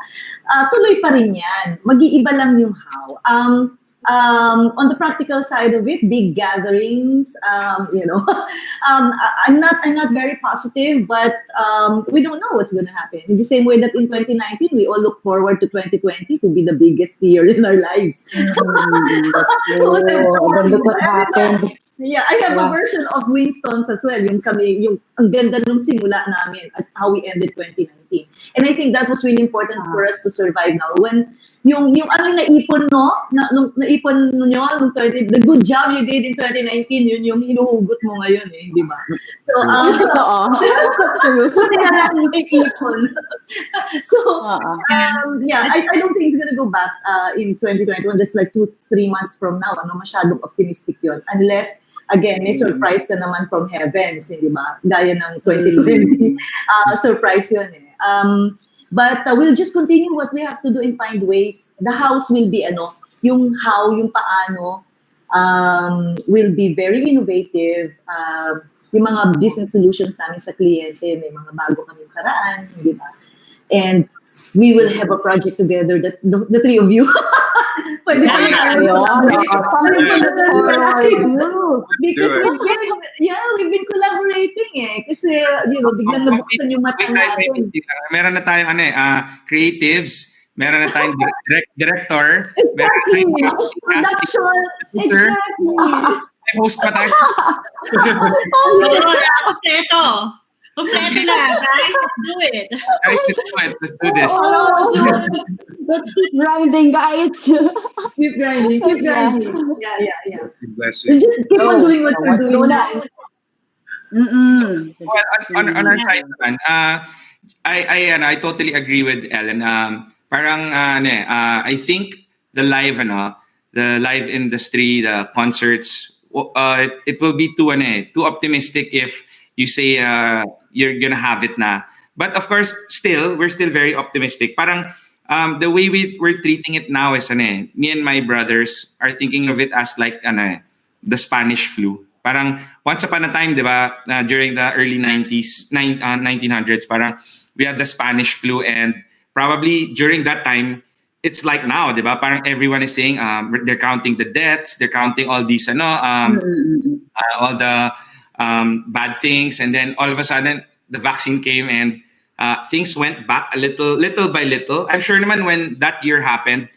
Tuloy pa rin yan. Mag-iiba lang yung how. On the practical side of it, big gatherings, I'm not very positive, but we don't know what's going to happen. In the same way that in 2019, we all look forward to 2020 to be the biggest year in our lives. Look what happened. Yeah, I have a version of Winston's as well. Yung ang ganda nung simula namin at how we ended 2019. And I think that was really important for us to survive now. yung ano yung naipon no, naipon nyo nung the good job you did in 2019, yun yung hinuhugot mo ngayon di ba? So, buti na lang yung ipon. So, yeah, I don't think it's gonna go back in 2021. That's like 2-3 months from now. Masyadong optimistic yun. Unless, again, may surprise na naman from heavens, di ba? Gaya ng 2020. Surprise yun But we'll just continue what we have to do and find ways. The house will be yung how, yung paano, will be very innovative. Yung mga business solutions namin sa kliyente, may mga bago kaming paraan, di ba? And we will have a project together, the three of you. Pwede pa because we've been collaborating kasi biglang nabuksan yung mata natin. Meron na tayong creatives, meron na tayong director, exactly. Production, exactly. Host pa tayo. Kompleto na, guys. Let's do it. Let's do this. Let's keep grinding, guys. Keep grinding. Yeah. Bless You you. just keep on doing what you're doing. On our side naman, I totally agree with Ellen. Parang I think the live industry, the concerts, it will be too optimistic if you say you're gonna have it na. But of course, we're still very optimistic. Parang the way we're treating it now is me and my brothers are thinking of it as like the Spanish flu. Parang once upon a time, di ba, during the early 1900s, parang we had the Spanish flu, and probably during that time, it's like now, di ba? Parang everyone is saying they're counting the deaths, they're counting all these all the bad things, and then all of a sudden the vaccine came and things went back a little by little. I'm sure naman when that year happened,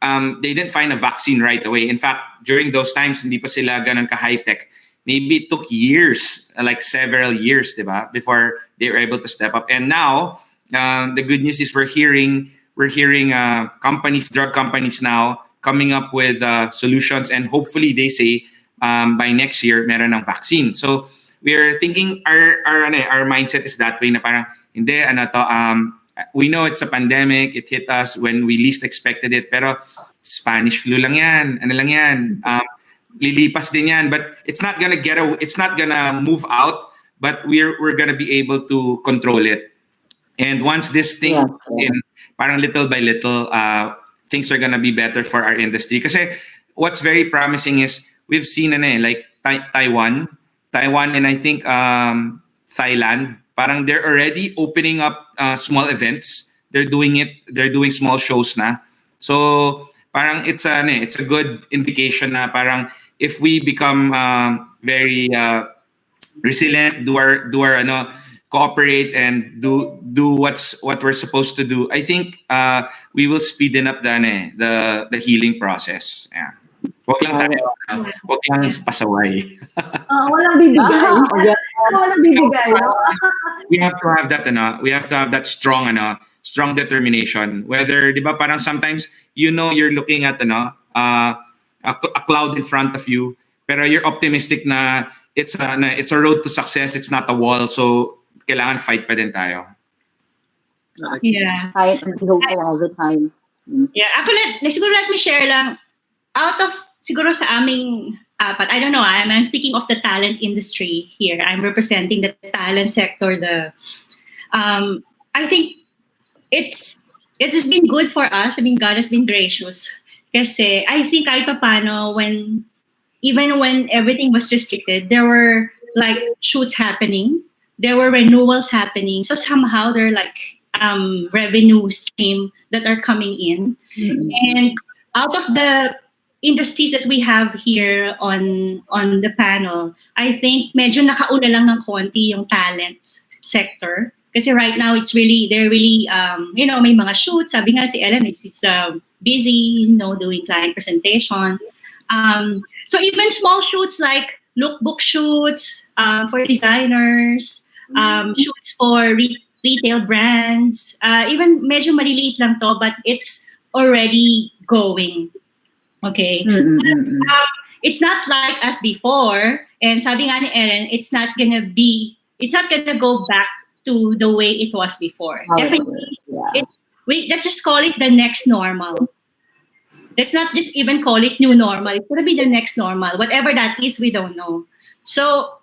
they didn't find a vaccine right away. In fact, during those times, hindi pa sila ganun ka-high-tech. Maybe it took years, like several years, diba, before they were able to step up. And now, the good news is we're hearing companies, drug companies now coming up with solutions, and hopefully they say by next year meron ng vaccine. So we're thinking our mindset is that way na parang hindi we know it's a pandemic, it hit us when we least expected it, pero Spanish flu lang yan, lilipas din yan, but it's not gonna move out, but we're gonna be able to control it. And once this thing in, parang little by little, things are gonna be better for our industry. Kasi what's very promising is we've seen like Taiwan, and I think Thailand. Parang they're already opening up small events. They're doing small shows na. So parang it's a good indication na parang if we become very resilient, do our cooperate and do what we're supposed to do, I think we will speeden up the healing process. Yeah. Wag lang pasaway. Walang bibigay. Walang bibigay. We have to have that strong determination. Whether, di ba, parang sometimes you're looking at a cloud in front of you, pero you're optimistic na it's a road to success, it's not a wall. So kailangan fight pa din tayo. Yeah. Fight and hope all the time. Yeah. Siguro let me share lang. Out of siguro sa aming apat, I don't know, I'm speaking of the talent industry here. I'm representing the talent sector. I think it's been good for us. I mean, God has been gracious. Kasi I think kahit paano, even when everything was restricted, there were like shoots happening, there were renewals happening. So somehow there are like revenue stream that are coming in. Mm-hmm. And out of the industries that we have here on the panel, I think medyo nakauna lang ng konti yung talent sector. Kasi right now they're really may mga shoots. Sabi nga si Ellen, it's busy, doing client presentation. So even small shoots like lookbook shoots for designers, shoots for retail brands, even medyo maliliit lang to, but it's already going. Okay. It's not like as before. And sabi nga ni Ellen, it's not gonna go back to the way it was before. Definitely, let's just call it the next normal. Let's not just even call it new normal. It's gonna be the next normal. Whatever that is, we don't know. So,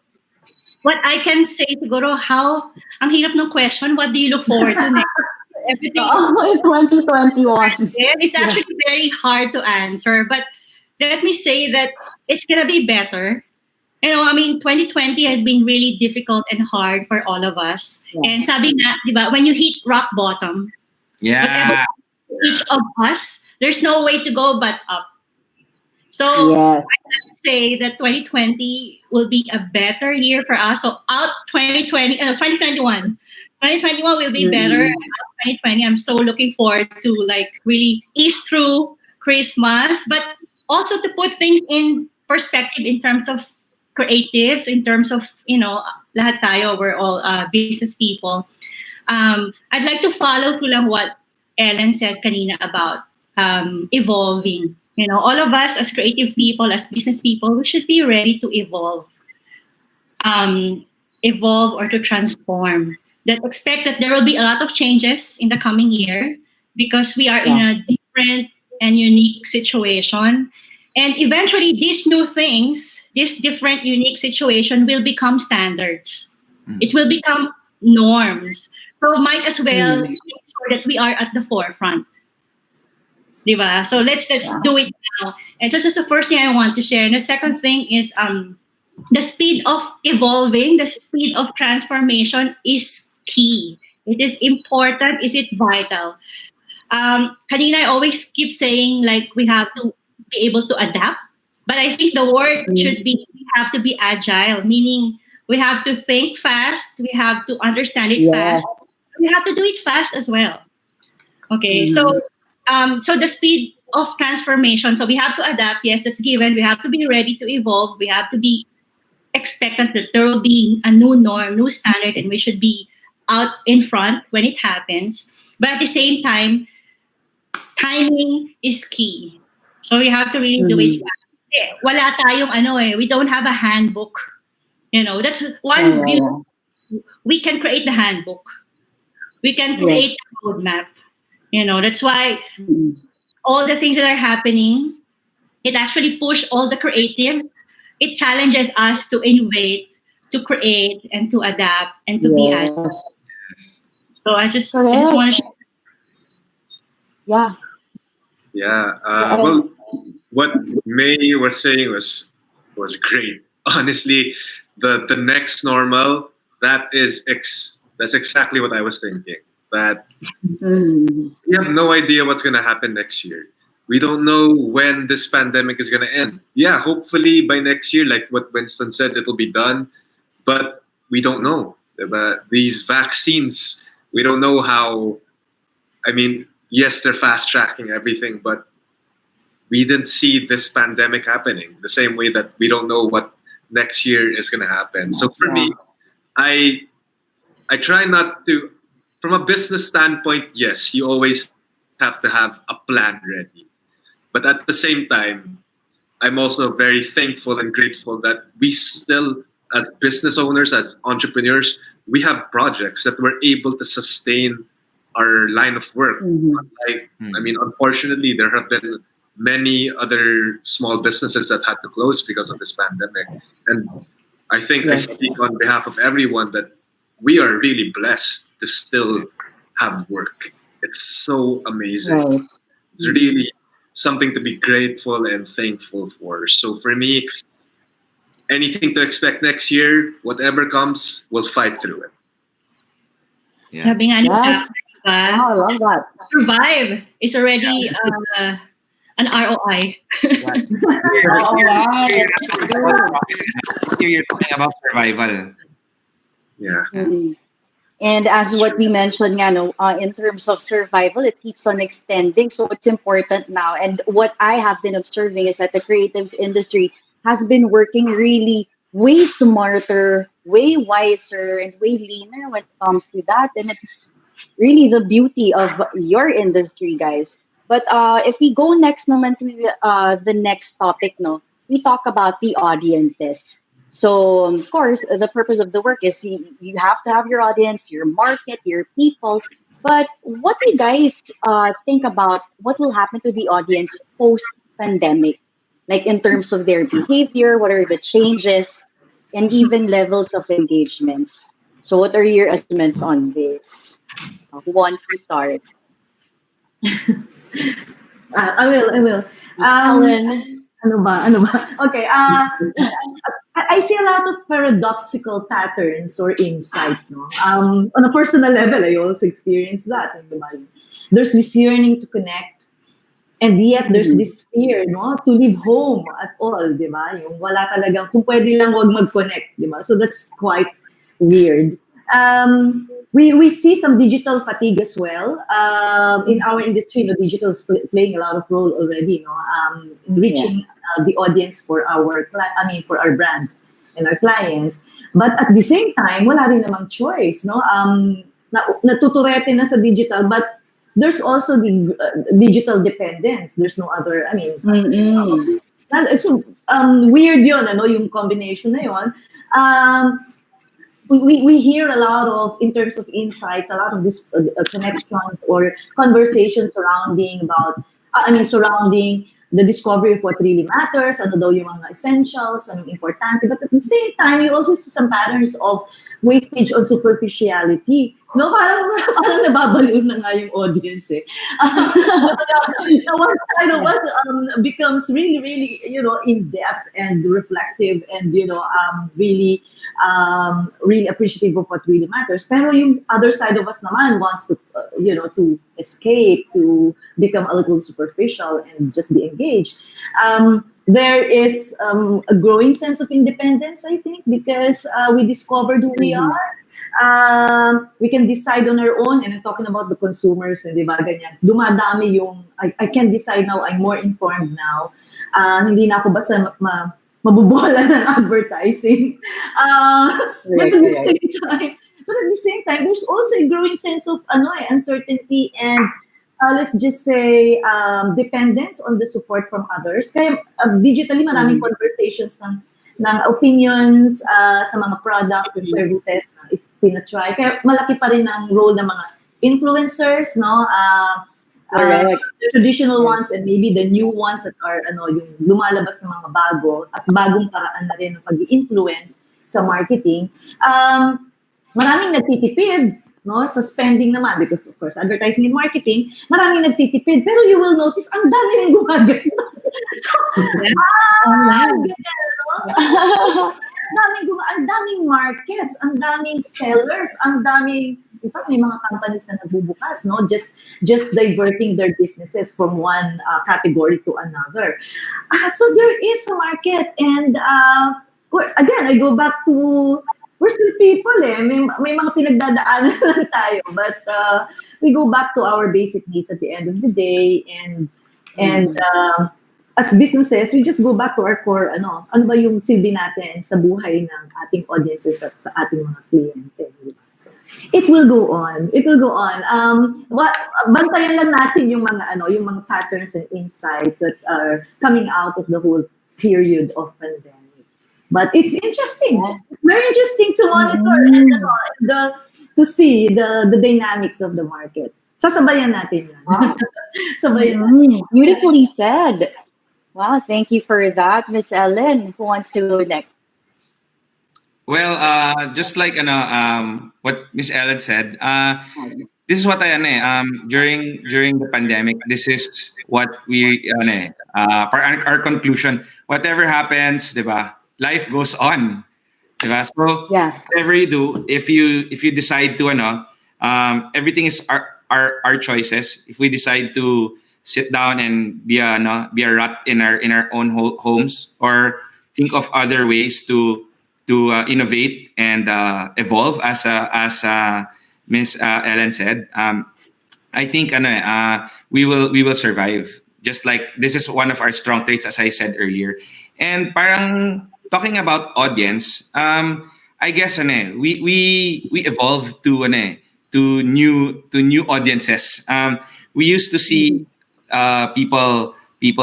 what I can say siguro, ang hirap ng question, what do you look forward to next? Everything. 2021. It's actually very hard to answer, but let me say that it's gonna be better. 2020 has been really difficult and hard for all of us. Yeah. And sabi nga, di ba, when you hit rock bottom, whatever each of us, there's no way to go but up. So I can say that 2020 will be a better year for us. So out 2021 will be better. Out 2020, I'm so looking forward to really ease through Christmas, but also to put things in perspective in terms of creatives, in terms of, lahat tayo, we're all business people. I'd like to follow through lang what Ellen said kanina about evolving. All of us as creative people, as business people, we should be ready to evolve or to transform. That expect that there will be a lot of changes in the coming year because we are in a different and unique situation. And eventually these new things, this different, unique situation will become standards. It will become norms. So might as well make sure that we are at the forefront. Diba? So let's do it now. And so this is the first thing I want to share. And the second thing is the speed of evolving, the speed of transformation is key. It is important. Is it vital? Kanina, I always keep saying we have to be able to adapt. But I think the word should be we have to be agile, meaning we have to think fast, we have to understand it fast, we have to do it fast as well. Okay, so the speed of transformation. So we have to adapt. Yes, that's given. We have to be ready to evolve. We have to be expectant that there will be a new norm, new standard, and we should be out in front when it happens. But at the same time, timing is key. So we have to really do it fast. Wala tayong we don't have a handbook. That's one view. We can create the handbook. We can create a roadmap. That's why all the things that are happening, it actually pushes all the creatives. It challenges us to innovate, to create, and to adapt, and to be agile. So I just want to share. Yeah. Yeah. Well, what May was saying was great. Honestly, the next normal, that's exactly what I was thinking. That we have no idea what's going to happen next year. We don't know when this pandemic is going to end. Yeah, hopefully by next year, like what Winston said, it'll be done. But we don't know. These vaccines, we don't know how. Yes, they're fast tracking everything, but we didn't see this pandemic happening the same way that we don't know what next year is going to happen. So for me, I try not to, from a business standpoint, yes, you always have to have a plan ready. But at the same time, I'm also very thankful and grateful that we still, as business owners, as entrepreneurs, we have projects that we're able to sustain our line of work. Unfortunately, there have been many other small businesses that had to close because of this pandemic. And I think I speak on behalf of everyone that we are really blessed to still have work. It's so amazing. It's really something to be grateful and thankful for. So for me, anything to expect next year, whatever comes, we'll fight through it. Yeah. Sabi nga ni I love that. Survive is already an ROI. You're talking about survival. Yeah. And as what we mentioned, in terms of survival, it keeps on extending. So it's important now. And what I have been observing is that the creatives industry has been working really way smarter, way wiser, and way leaner when it comes to that. And it's really the beauty of your industry, guys. But if we go next naman to the next topic, no, we talk about the audiences. So, of course, the purpose of the work is you have to have your audience, your market, your people. But what do you guys think about what will happen to the audience post pandemic? Like in terms of their behavior, what are the changes, and even levels of engagements? So, what are your estimates on this? Who wants to start? I will. Ellen. Ano ba? Okay, I see a lot of paradoxical patterns or insights, no? On a personal level, I also experience that. Di ba? There's this yearning to connect, and yet there's this fear, no? To leave home at all, di ba? Yung wala talagang, kung pwede lang wag mag-connect, di ba? So that's quite weird. We see some digital fatigue as well. In our industry, digital is playing a lot of role already, in reaching the audience for for our brands and our clients. But at the same time, wala rin namang choice, no? Natuturete na sa digital, but there's also the digital dependence. There's no other, it's weird yun, yung combination na yun. We hear a lot of, in terms of insights, a lot of this connections or conversations surrounding the discovery of what really matters, ano daw yung mga essentials, anong importante. But at the same time, you also see some patterns of wastage on superficiality. No, parang nababaliw na nga yung audience eh. Once becomes really, really, in-depth and reflective and, really appreciative of what really matters. Pero yung other side of us naman wants to, to escape, to become a little superficial and just be engaged. There is a growing sense of independence, I think, because we discovered who we are. We can decide on our own, and I'm talking about the consumers, di ba, ganyan. Dumadami yung, I can decide now, I'm more informed now. Hindi na ako basta mabubola ng advertising. But at the same time, there's also a growing sense of uncertainty and let's just say dependence on the support from others. Kaya digitally maraming conversations ng opinions sa mga products and services na pinatry. Kaya malaki pa rin ang role ng mga influencers, no? The traditional ones and maybe the new ones that are yung lumalabas ng mga bago at bagong paraan na rin ng pag-influence sa marketing. Maraming nagtitipid, no, sa spending naman because of course advertising and marketing, maraming nagtitipid, pero you will notice ang dami rin gumagasta. Ang daming markets, ang daming sellers, ang daming, in fact, may mga companies na nagbubukas, no, just diverting their businesses from one category to another. So there is a market, and again, I go back to we're still people eh. May mga pinagdadaanan lang tayo. But we go back to our basic needs at the end of the day. And as businesses, we just go back to our core. Ano ba yung silbi natin sa buhay ng ating audiences at sa ating mga kliyente. So, it will go on. It will go on. Bantayan lang natin yung mga patterns and insights that are coming out of the whole period of pandemic. But it's interesting. It's very interesting to monitor and to see the dynamics of the market. Sasabayan natin yan. Sabayan natin. Beautifully said. Wow, thank you for that, Miss Ellen. Who wants to go next? Well, just like what Miss Ellen said, this is what during the pandemic, this is what we our conclusion. Whatever happens, diba? Life goes on. Diba? So whatever you do, if you decide to everything is our choices. If we decide to sit down and be a rat in our own homes, or think of other ways to innovate and evolve, as Miss Ellen said, I think we will survive. Just like this is one of our strong traits, as I said earlier. And parang talking about audience, I guess we evolved to new audiences. We used to see people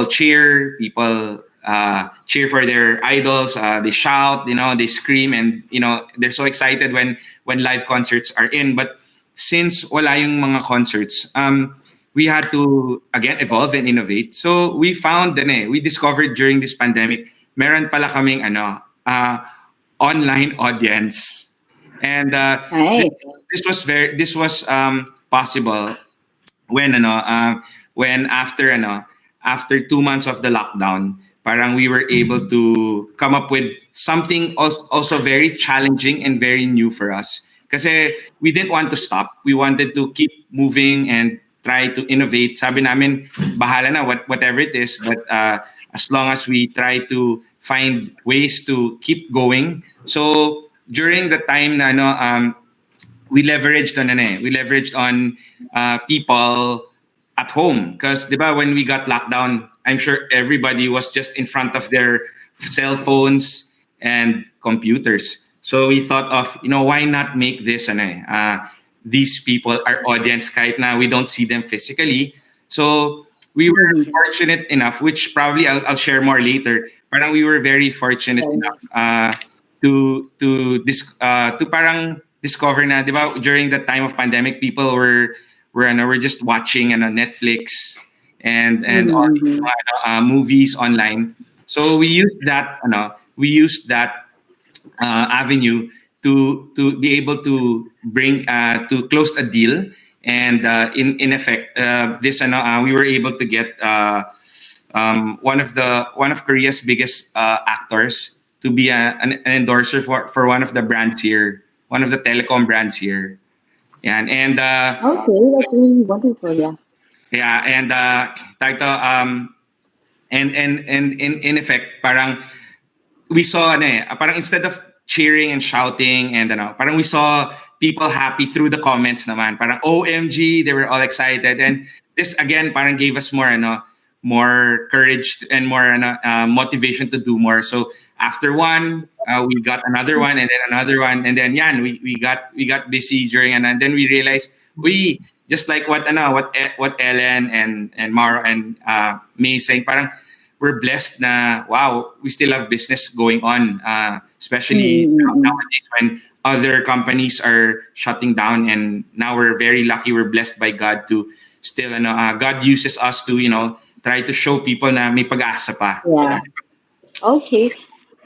cheer for their idols. They shout, they scream, and they're so excited when live concerts are in. But since wala yung mga concerts, we had to again evolve and innovate. So we discovered during this pandemic, meron pala kaming online audience, and Nice. this was possible when after 2 months of the lockdown, parang we were able to come up with something also very challenging and very new for us. Kasi we didn't want to stop. We wanted to keep moving and try to innovate. Sabi namin, bahala na whatever it is, but as long as we try to find ways to keep going. So during the time na we leveraged on people at home, because diba, when we got locked down, I'm sure everybody was just in front of their cell phones and computers. So we thought of, why not make this these people, our audience, kahit na we don't see them physically. So we were fortunate enough, which probably I'll share more later. Parang we were very fortunate enough to parang discover na, diba, during the time of pandemic, people were just watching Netflix and all these movies online. So we used that avenue to be able to bring to close a deal, and in effect this we were able to get one of Korea's biggest actors to be an endorser for one of the brands here, one of the telecom brands here. Yeah, and Okay, that's really wonderful. Yeah. yeah, and and in effect, parang we saw parang instead of cheering and shouting and parang we saw people happy through the comments naman. Parang OMG, they were all excited, and this again parang gave us more courage and more motivation to do more. So after one, we got another one, and then another one, and then we got busy during, and then we realized we just like what Ellen and Mauro and May saying, parang we're blessed na wow, we still have business going on, especially nowadays when other companies are shutting down, and now we're very lucky, we're blessed by God to still God uses us to try to show people na may pag-asa pa. Yeah. Okay.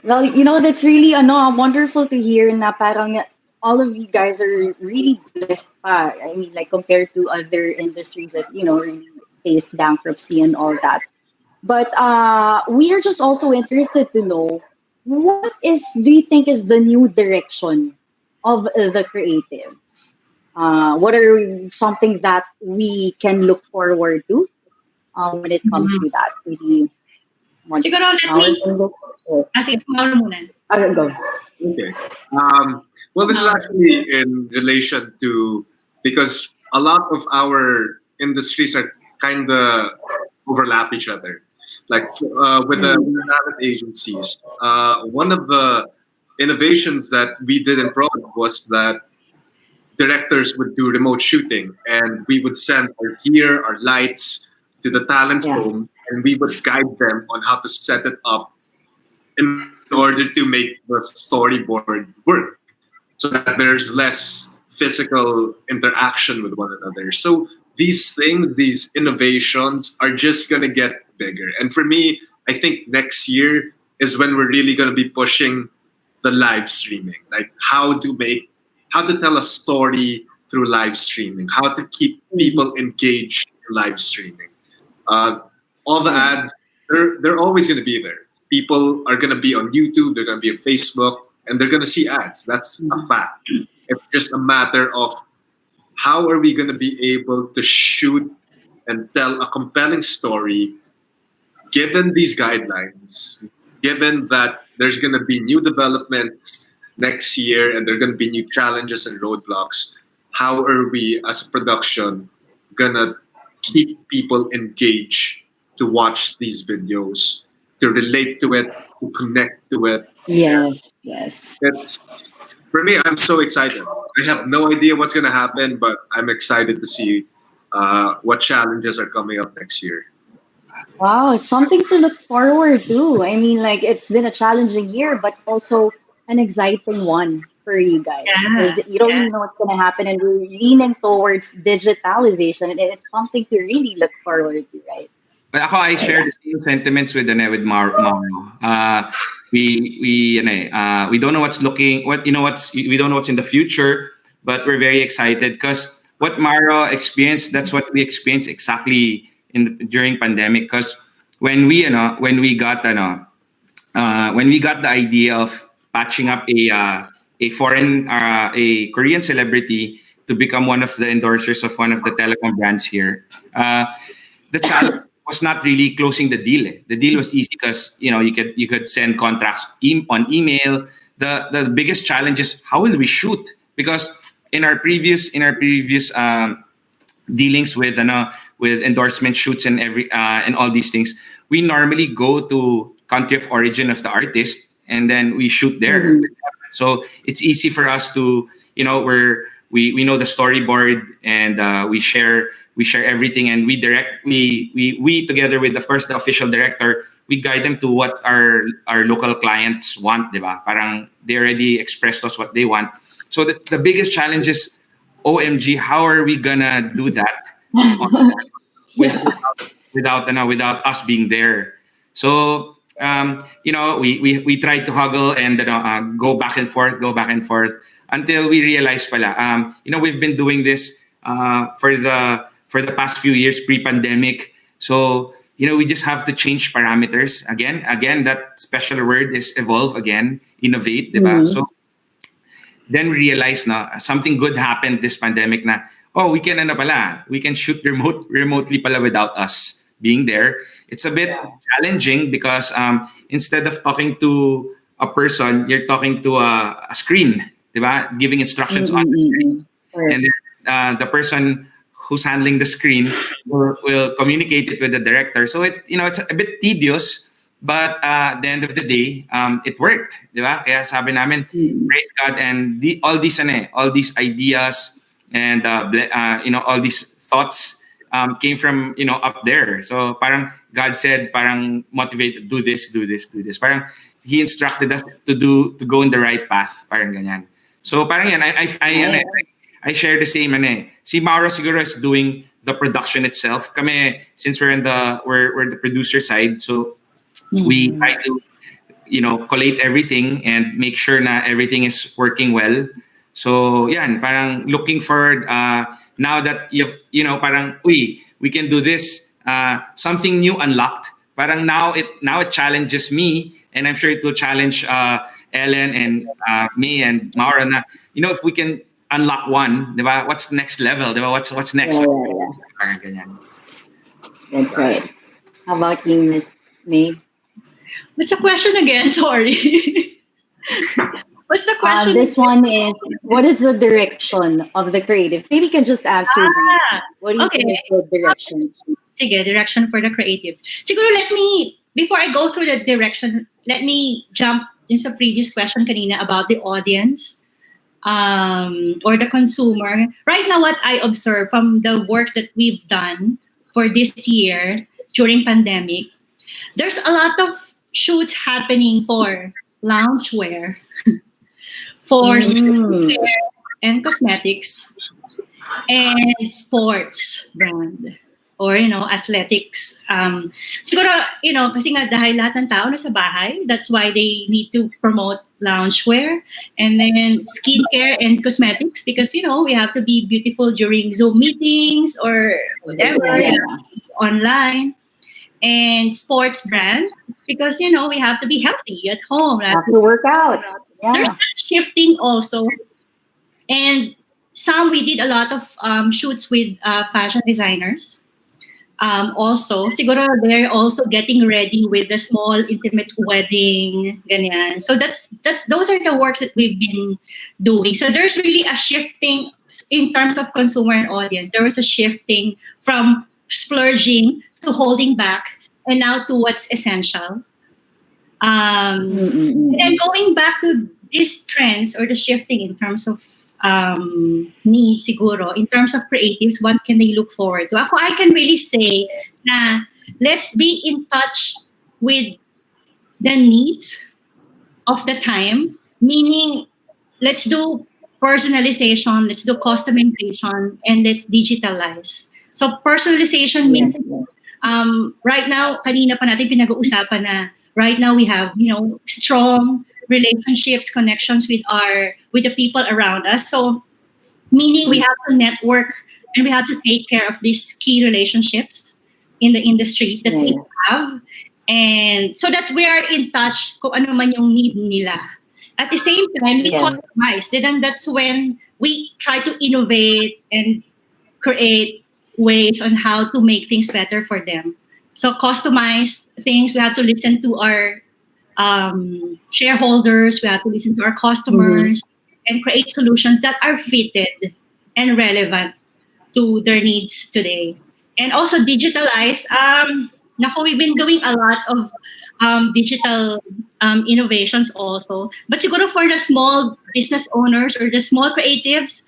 Well, that's really wonderful to hear na parang all of you guys are really blessed pa. I mean, like compared to other industries that, really faced bankruptcy and all that. But we are just also interested to know, do you think is the new direction of the creatives? What are something that we can look forward to when it comes to that? Maybe Siguro sige, Mauro muna. Okay, go. Okay. Well, this is actually in relation to, because a lot of our industries are kind of overlap each other. Like with the talent agencies, one of the innovations that we did in Prod was that directors would do remote shooting, and we would send our gear, our lights to the talent's home, and we would guide them on how to set it up in order to make the storyboard work, so that there's less physical interaction with one another. So these things, these innovations are just going to get bigger. And for me, I think next year is when we're really going to be pushing the live streaming, like how to tell a story through live streaming, how to keep people engaged in live streaming. All the ads, they're always going to be there. People are going to be on YouTube, they're going to be on Facebook, and they're going to see ads. That's a fact. It's just a matter of how are we going to be able to shoot and tell a compelling story given these guidelines, given that there's going to be new developments next year and there are going to be new challenges and roadblocks. How are we as a production going to keep people engaged to watch these videos, to relate to it, to connect to it? Yes. It's, for me, I'm so excited. I have no idea what's going to happen, but I'm excited to see what challenges are coming up next year. Wow, it's something to look forward to. I mean, like, it's been a challenging year, but also an exciting one for you guys because Yeah, you don't yeah. really know what's going to happen, and we're leaning towards digitalization, and it's something to really look forward to, right? But ako, I So, share yeah. the same sentiments with Mauro. We don't know we don't know what's in the future, but we're very excited because what Mauro experienced, that's what we experienced exactly during pandemic. Because when we got the idea of patching up a Korean celebrity to become one of the endorsers of one of the telecom brands here. The challenge was not really closing the deal. The deal was easy because you could send contracts on email. The biggest challenge is how will we shoot, because in our previous dealings with endorsement shoots and all these things, we normally go to country of origin of the artist and then we shoot there. Mm-hmm. So it's easy for us to, we know the storyboard, and we share everything, and we direct we together with, of course, the official director, we guide them to what our local clients want, diba? Parang they already expressed us what they want. So the biggest challenge is, OMG, how are we gonna do that with, Yeah. without us being there? So we tried to huggle and go back and forth until we realized pala. We've been doing this for the past few years pre-pandemic. So we just have to change parameters again. Again, that special word is evolve again, innovate, diba? Mm-hmm. So then we realized na something good happened this pandemic na, oh, we can shoot remotely pala without us being there. It's a bit challenging because instead of talking to a person, you're talking to a screen, diba? Giving instructions on the screen. Mm-mm-mm. And then the person who's handling the screen will communicate it with the director. So it's a bit tedious, but at the end of the day, it worked, di ba? Kaya sabi namin, Mm-mm. praise God, and all these ideas and all these thoughts came from up there. So parang God said, parang motivate, do this, do this, do this. Parang He instructed us to go in the right path, parang ganyan. So parang yan, I share the same Si Mauro siguro is doing the production itself. Kami, since we're the producer side, so we try to collate everything and make sure na everything is working well. So yan, parang looking forward now that parang we can do this, something new unlocked. Parang now it challenges me, and I'm sure it will challenge Ellen and me and Maura na, if we can unlock one, di ba? What's next level, di ba? What's next? Yeah, What's yeah, next? yeah. Parang ganyan. That's right. How about you, Miss May? What's the question again? Sorry. What's the question? This one is, what is the direction of the creatives? Maybe you can just answer briefly. Ah, What do you okay. think is the direction? Sige, direction for the creatives. Siguro before I go through the direction, let me jump into the previous question kanina about the audience or the consumer. Right now, what I observe from the works that we've done for this year during pandemic, there's a lot of shoots happening for loungewear, for Mm. skincare and cosmetics, and sports brand or athletics. Siguro kasi nga dahil lahat ng tao nasa bahay, that's why they need to promote loungewear, and then skincare and cosmetics because we have to be beautiful during Zoom meetings or whatever, Yeah. online. And sports brand because we have to be healthy at home. Have to work out. There's Yeah. that shifting also. And we did a lot of shoots with fashion designers. Also, siguro they're also getting ready with the small intimate wedding, ganyan. So those are the works that we've been doing. So there's really a shifting in terms of consumer and audience. There was a shifting from splurging to holding back, and now to what's essential. And then going back to these trends or the shifting in terms of need siguro, in terms of creatives, what can they look forward to? I can really say na let's be in touch with the needs of the time, meaning let's do personalization, let's do customization, and let's digitalize. So personalization means Yes. right now, kanina pa natin pinag-uusapan na right now we have, strong relationships, connections with the people around us. So meaning we have to network and we have to take care of these key relationships in the industry that we Right. have, and so that we are in touch kung ano man yung need nila. At the same time, we Yeah. customize. Then that's when we try to innovate and create ways on how to make things better for them. So customize things. We have to listen to our shareholders. We have to listen to our customers and create solutions that are fitted and relevant to their needs today. And also digitalize. Nako, we've been doing a lot of digital innovations also. But siguro for the small business owners or the small creatives,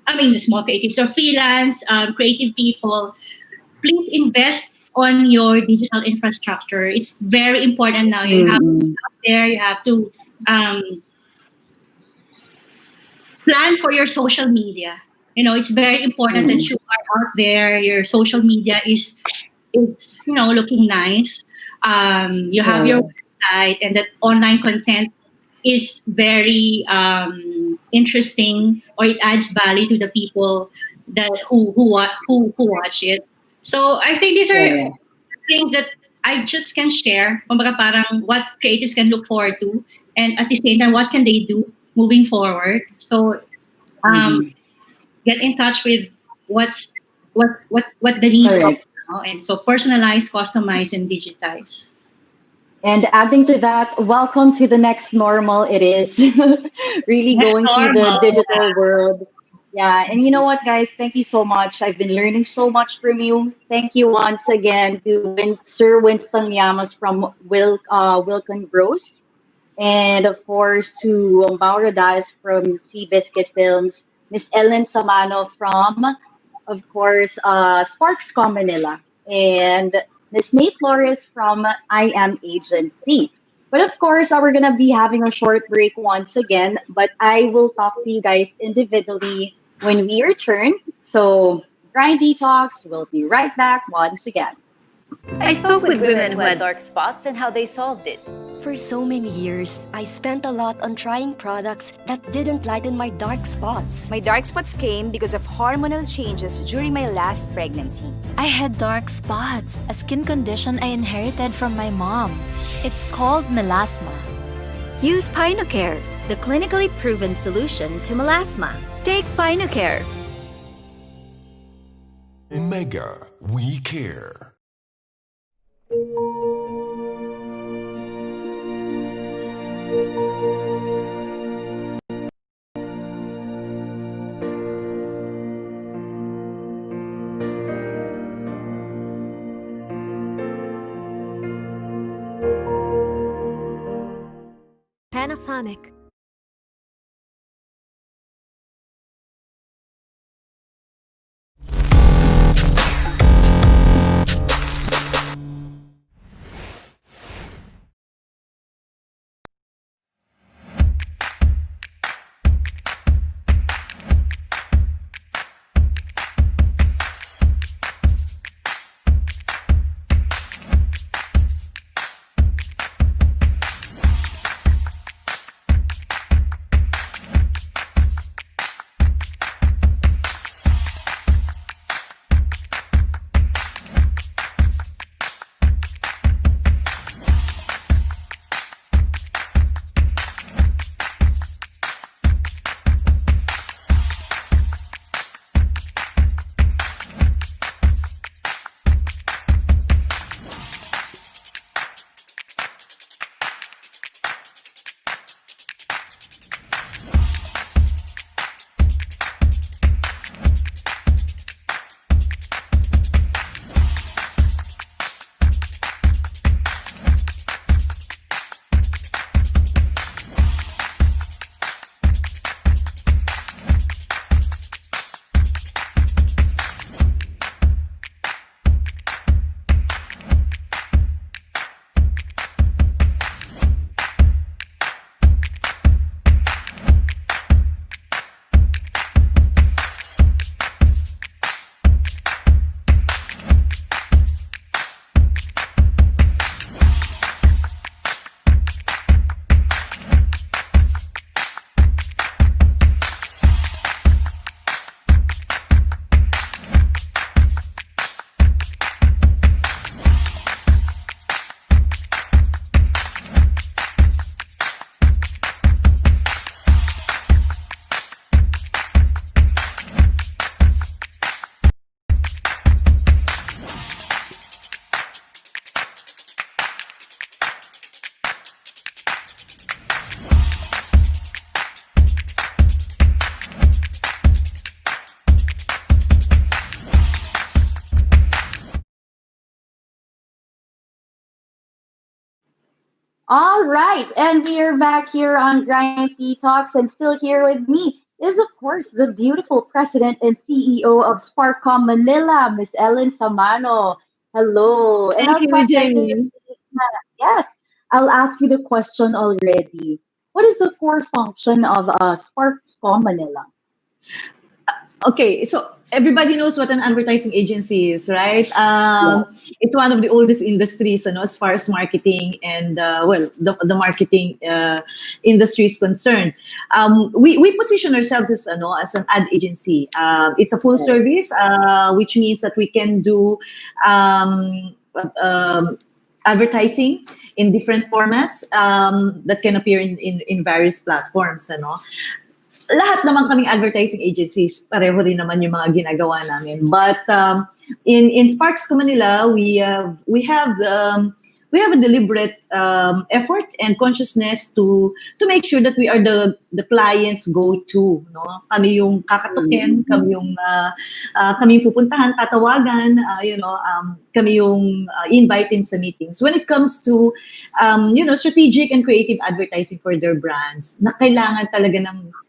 the small creatives or freelance creative people, please invest on your digital infrastructure. It's very important now. You have to be Mm-mm. out there. You have to plan for your social media. It's very important that Mm-mm. you are out there. Your social media is looking nice. You have your Right. website, and that online content is very interesting, or it adds value to the people that who watch it. So I think these are Right. things that I just can share. Kumbaga parang what creatives can look forward to, and at the same time, what can they do moving forward. So um, Mm-hmm. get in touch with what the needs are Correct. now, and so personalize, customize, and digitize. And adding to that, welcome to the next normal. It is really Next going to the normal. digital world. Yeah, and you know what, guys? Thank you so much. I've been learning so much from you. Thank you once again to Sir Winston Llamas from Wilton Bros, and of course to Mauro Daez from Seabiscuit Films, Miss Ellen Samano from, of course, Sparks Comm Manila, and Miss May Flores from I Am Agency. But of course, we're gonna be having a short break once again, but I will talk to you guys individually when we return. So, Grind Detox, we'll be right back once again. I spoke with women who had dark spots and how they solved it. For so many years, I spent a lot on trying products that didn't lighten my dark spots. My dark spots came because of hormonal changes during my last pregnancy. I had dark spots, a skin condition I inherited from my mom. It's called melasma. Use Pynocare, the clinically proven solution to melasma. Take Pynocare. Mega, we care. Panasonic. All right, and we're back here on Grind Tea Talks, and still here with me is, of course, the beautiful president and CEO of Sparkcom Manila, Miss Ellen Samano. Hello, and Thank I'll you, cut right to the Jamie. chase. Yes, I'll ask you the question already. What is the core function of Sparkcom Manila? Okay, so everybody knows what an advertising agency is, right? Yeah. It's one of the oldest industries, as far as marketing and the marketing industry is concerned. We position ourselves as an ad agency. It's a full service, which means that we can do advertising in different formats that can appear in various platforms. Lahat naman kaming advertising agencies, pareho rin naman yung mga ginagawa namin. But in Sparks Manila, we have a deliberate effort and consciousness to make sure that we are the clients go-to. No? Kami yung kakatukin, kami yung pupuntahan, tatawagan, kami yung inviting sa meetings. When it comes to strategic and creative advertising for their brands, na kailangan talaga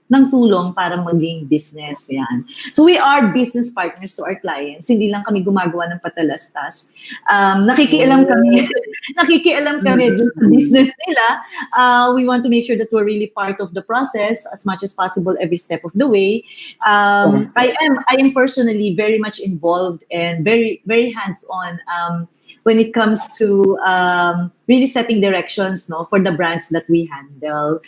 ng tulong para maging business. Yan. So we are business partners to our clients. Hindi lang kami gumagawa ng patalastas. Nakikialam kami dun sa business nila. We want to make sure that we're really part of the process as much as possible every step of the way. I am personally very much involved and very, very hands-on when it comes to really setting directions for the brands that we handle.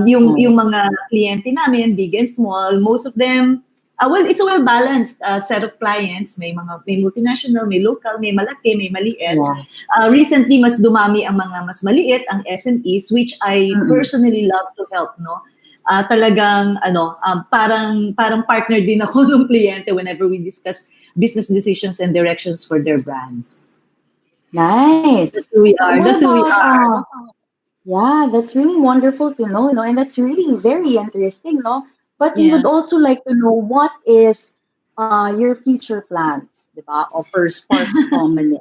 Yung mga kliyente namin, big and small, most of them, it's a well-balanced set of clients. May multinational, may local, may malaki, may maliit. Yeah. Recently, mas dumami ang mga mas maliit, ang SMEs, which I personally love to help. Talagang parang partner din ako ng kliyente whenever we discuss business decisions and directions for their brands. Nice. That's who we are. Yeah, that's really wonderful to know, and that's really very interesting, no? But we would also like to know what is your future plans, diba? Or for Sparks Manila.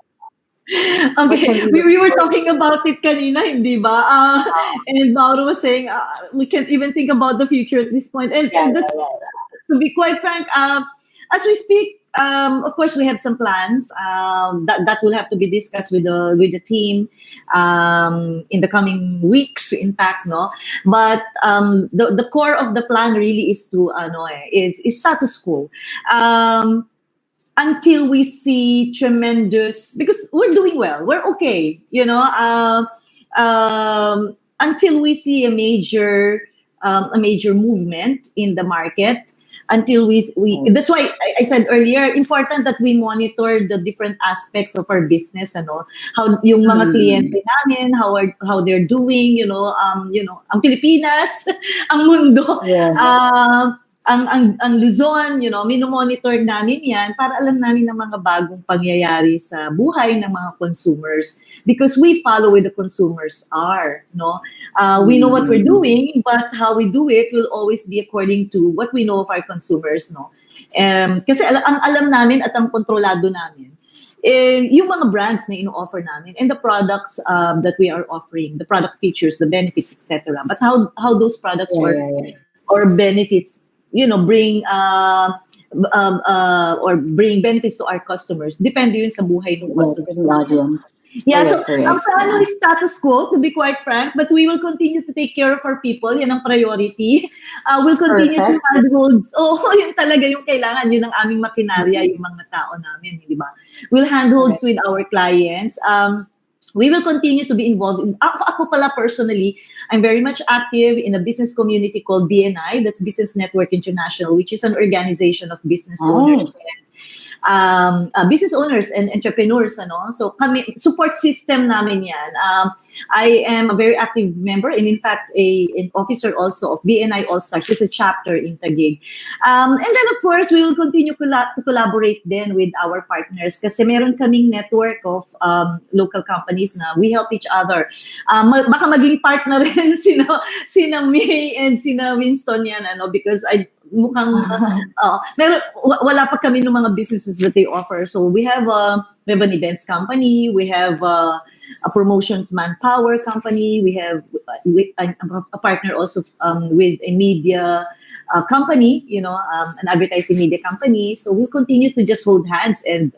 Okay, we were talking about it kanina, hindi ba? And Mauro was saying we can't even think about the future at this point. And that's, to be quite frank, as we speak, of course, we have some plans that will have to be discussed with the team in the coming weeks. In fact, no. But the core of the plan really is to is status quo until we see tremendous, because we're doing well, we're okay, until we see a major movement in the market. Until we that's why I said earlier, important that we monitor the different aspects of our business, how yung mga kliyente namin, how they're doing, ang Pilipinas, ang mundo, ang Luzon, minomonitor namin yan para alam namin ng mga bagong pangyayari sa buhay ng mga consumers, because we follow where the consumers are, we know what we're doing, but how we do it will always be according to what we know of our consumers, kasi ang alam namin at ang kontrolado namin yung mga brands na ino-offer namin and the products that we are offering, the product features, the benefits, etc. But how those products or benefits bring or bring benefits to our customers, depende yun sa buhay ng customers. Yeah, so ang plano is status quo, to be quite frank, but we will continue to take care of our people. Yan ang priority. We'll continue to handhold. Yun talaga yung kailangan. Yun ang aming makinarya, yung mga tao namin, di ba? We'll handholds with our clients. We will continue to be involved in, ako pala personally, I'm very much active in a business community called BNI, that's Business Network International, which is an organization of business owners business owners and entrepreneurs, so kami, support system namin yan. I am a very active member and in fact an officer also of BNI All-Stars. It's a chapter in Taguig. And then of course we will continue to collaborate then with our partners kasi meron kaming network of local companies na we help each other. Baka maging partner rin sina May and sina Winston yan, because mukhang wala pa kami ng mga businesses that they offer. So we have an events company, we have a promotions manpower company. We have a partner also with a media company, an advertising media company. So we'll continue to just hold hands and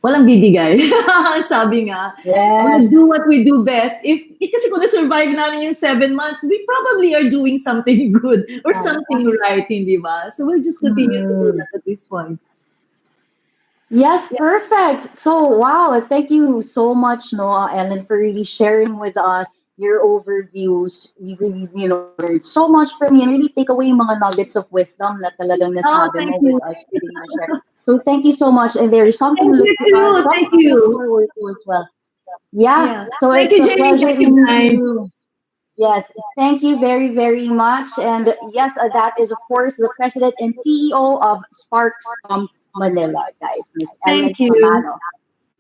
walang bibigay. Sabi nga, we'll do what we do best. Kasi kung na-survive namin yung 7 months, we probably are doing something good or something right, hindi ba? So we'll just continue to do that at this point. Yes, perfect. So, wow, thank you so much, Ellen, for really sharing with us your overviews. We really, learned so much from you and really take away yung mga nuggets of wisdom na talagang nasabi mo with us pretty much. Right? So, thank you so much. And there is something Thank you. forward to as well. Yeah. So thank it's you, a Jamie. pleasure Thank you, meeting you. Yes, thank you very, very much. And yes, that is, of course, the president and CEO of Sparks from Manila, guys, Miss Ellen Thank you. Samano.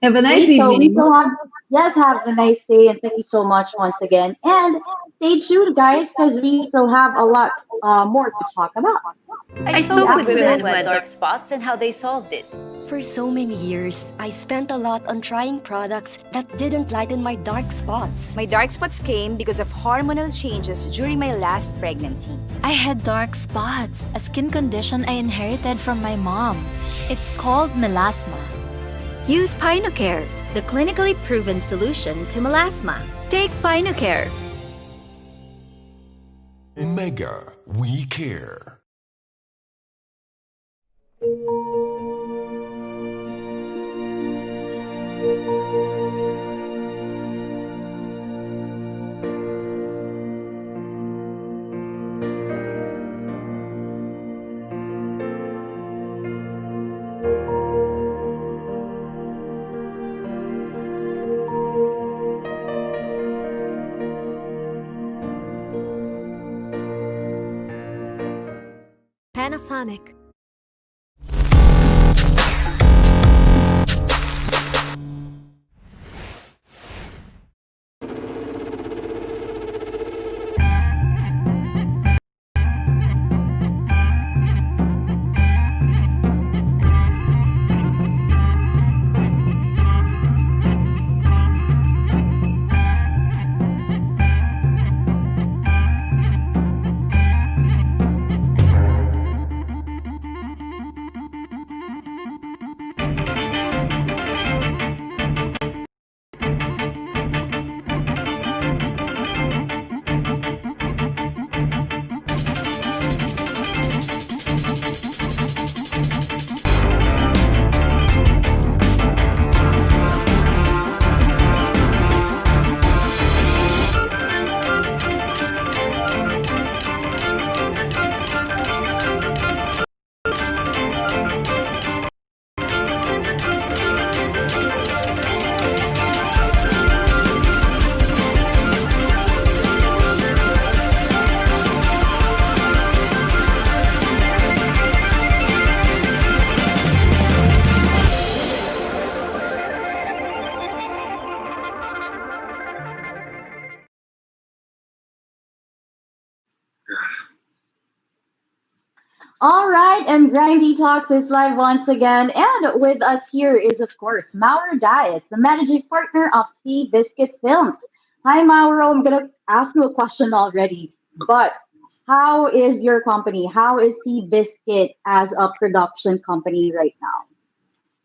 Have a nice Okay, so we evening. still have a nice day, and thank you so much once again. And stay tuned, guys, because we still have a lot more to talk about. I spoke with women who had dark spots and how they solved it. For so many years, I spent a lot on trying products that didn't lighten my dark spots. My dark spots came because of hormonal changes during my last pregnancy. I had dark spots, a skin condition I inherited from my mom. It's called melasma. Use Pynocare, the clinically proven solution to melasma. Take Pynocare. Mega, we care. Panasonic. All right, and Grindy Talks is live once again. And with us here is, of course, Mauro Daez, the managing partner of Seabiscuit Films. Hi, Mauro. I'm going to ask you a question already, but how is your company? How is Seabiscuit as a production company right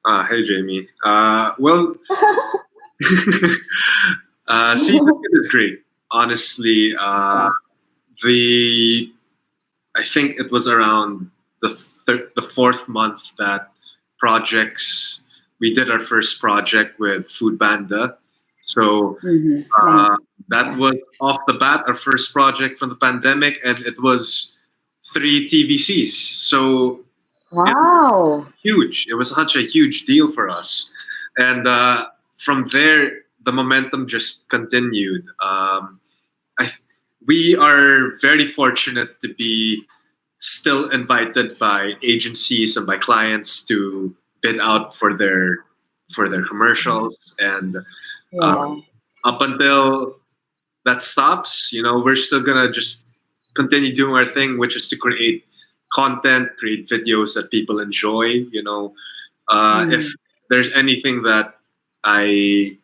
now? Hey, Jamie. Well, Seabiscuit is great. Honestly, I think it was around the fourth month that we did our first project with Food Banda. So that was off the bat our first project from the pandemic, and it was 3 TVCs. So wow, huge! It was such a huge deal for us, and from there the momentum just continued. We are very fortunate to be still invited by agencies and by clients to bid out for their commercials, and up until that stops, we're still gonna just continue doing our thing, which is to create content, create videos that people enjoy. If there's anything that I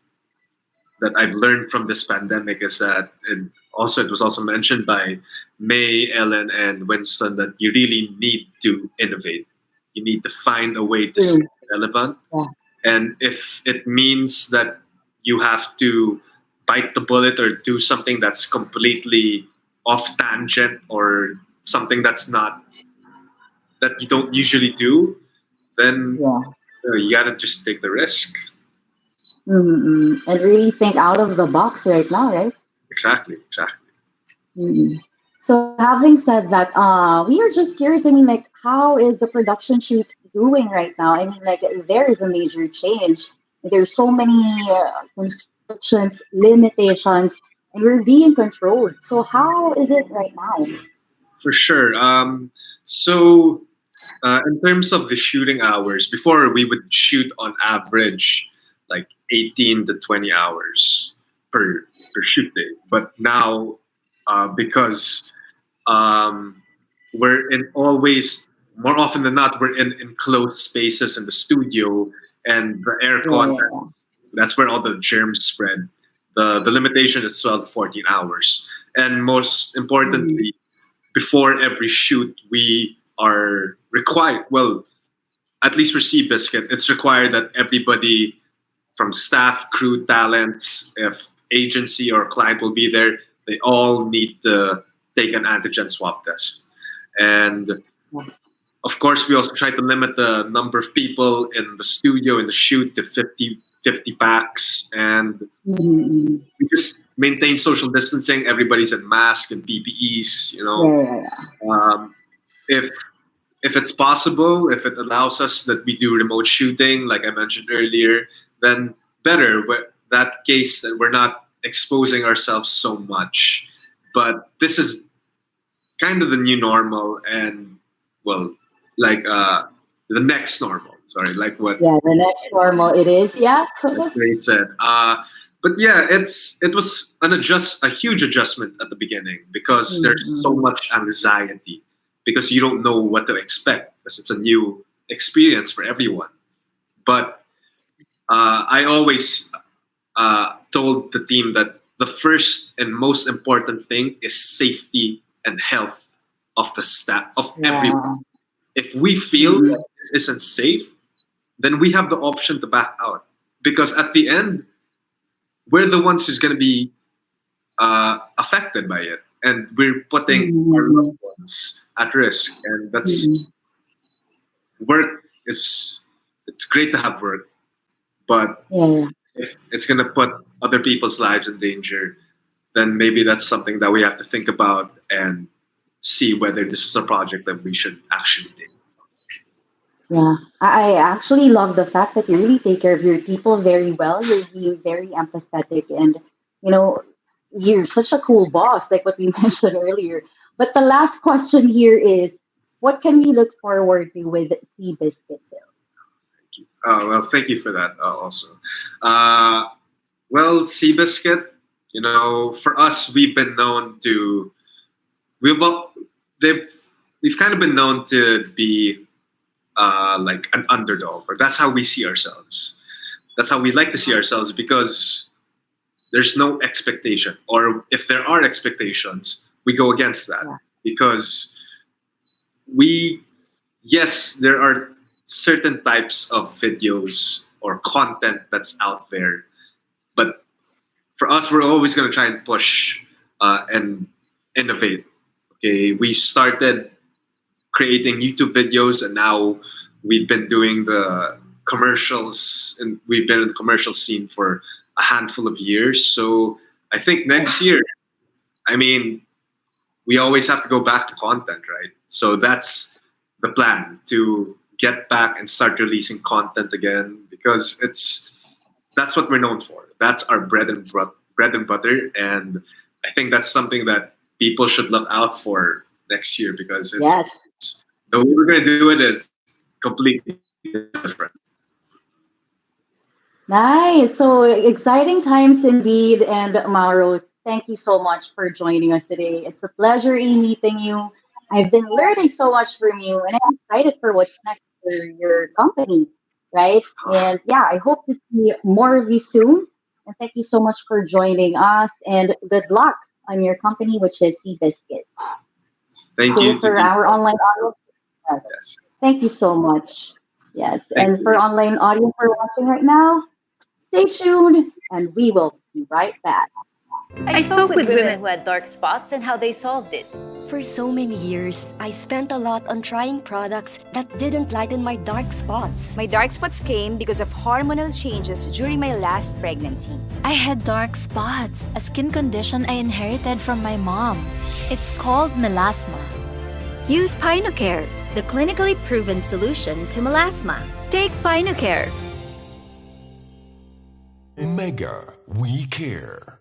that I've learned from this pandemic is that, and also it was also mentioned by May, Ellen, and Winston, that you really need to innovate. You need to find a way to stay relevant. Yeah. And if it means that you have to bite the bullet or do something that's completely off tangent or something that's not, that you don't usually do, then Yeah. you gotta just take the risk. And really think out of the box right now, right? Exactly. Mm. So having said that, we are just curious. I mean, like, how is the production shoot doing right now? I mean, like, there is a major change. There's so many constrictions, limitations, and we're being controlled. So how is it right now? For sure. So, in terms of the shooting hours, before we would shoot on average like 18 to 20 hours per shoot day. But now, because we're in always, more often than not, we're in enclosed spaces in the studio, and the aircon, that's where all the germs spread. The limitation is 12 to 14 hours. And most importantly, before every shoot, we are required, well, at least for Seabiscuit, it's required that everybody from staff, crew, talents, if agency or client will be there, they all need to take an antigen swab test. And of course, we also try to limit the number of people in the studio, in the shoot, to 50 packs. And we just maintain social distancing. Everybody's in masks and PPEs, you know. If it's possible, if it allows us that we do remote shooting, like I mentioned earlier, then better. But that case, that we're not exposing ourselves so much. But this is kind of the new normal, and well, like the next normal. Sorry, like what? Yeah, the next normal it is. Yeah. They said. But yeah, it was a huge adjustment at the beginning because there's so much anxiety because you don't know what to expect because it's a new experience for everyone. But I always told the team that the first and most important thing is safety and health of the staff, of everyone. If we feel that this isn't safe, then we have the option to back out. Because at the end, we're the ones who's going to be affected by it. And we're putting our loved ones at risk. And that's work it's great to have work. But if it's going to put other people's lives in danger, then maybe that's something that we have to think about and see whether this is a project that we should actually take. Yeah, I actually love the fact that you really take care of your people very well. You're being very empathetic, and you know, you're such a cool boss, like what we mentioned earlier. But the last question here is, what can we look forward to with Seabiscuit? Well, thank you for that also. Well, Seabiscuit, you know, for us, we've been known to, we've kind of been known to be like an underdog, or that's how we see ourselves. That's how we like to see ourselves because there's no expectation, or if there are expectations, we go against that because yes, there are certain types of videos or content that's out there, but for us, we're always going to try and push and innovate. Okay, we started creating YouTube videos, and now we've been doing the commercials, and we've been in the commercial scene for a handful of years. So I think next year, I mean, we always have to go back to content, right? So that's the plan, to get back and start releasing content again, because that's what we're known for. That's our bread and butter, and I think that's something that people should look out for next year, because the way we're going to do it is completely different. Nice. So exciting times indeed. And Mauro, thank you so much for joining us today. It's a pleasure meeting you. I've been learning so much from you, and I'm excited for what's next for your company, right? And yeah, I hope to see more of you soon. And thank you so much for joining us. And good luck on your company, which is Seabiscuit. Thank Okay, you to for our online audience. Yes. Thank you so much. Yes, Thank and for you. online audience who are watching right now, stay tuned, and we will be right back. I spoke with women who had dark spots and how they solved it. For so many years, I spent a lot on trying products that didn't lighten my dark spots. My dark spots came because of hormonal changes during my last pregnancy. I had dark spots, a skin condition I inherited from my mom. It's called melasma. Use Pynocare, the clinically proven solution to melasma. Take Pynocare. Mega, we care.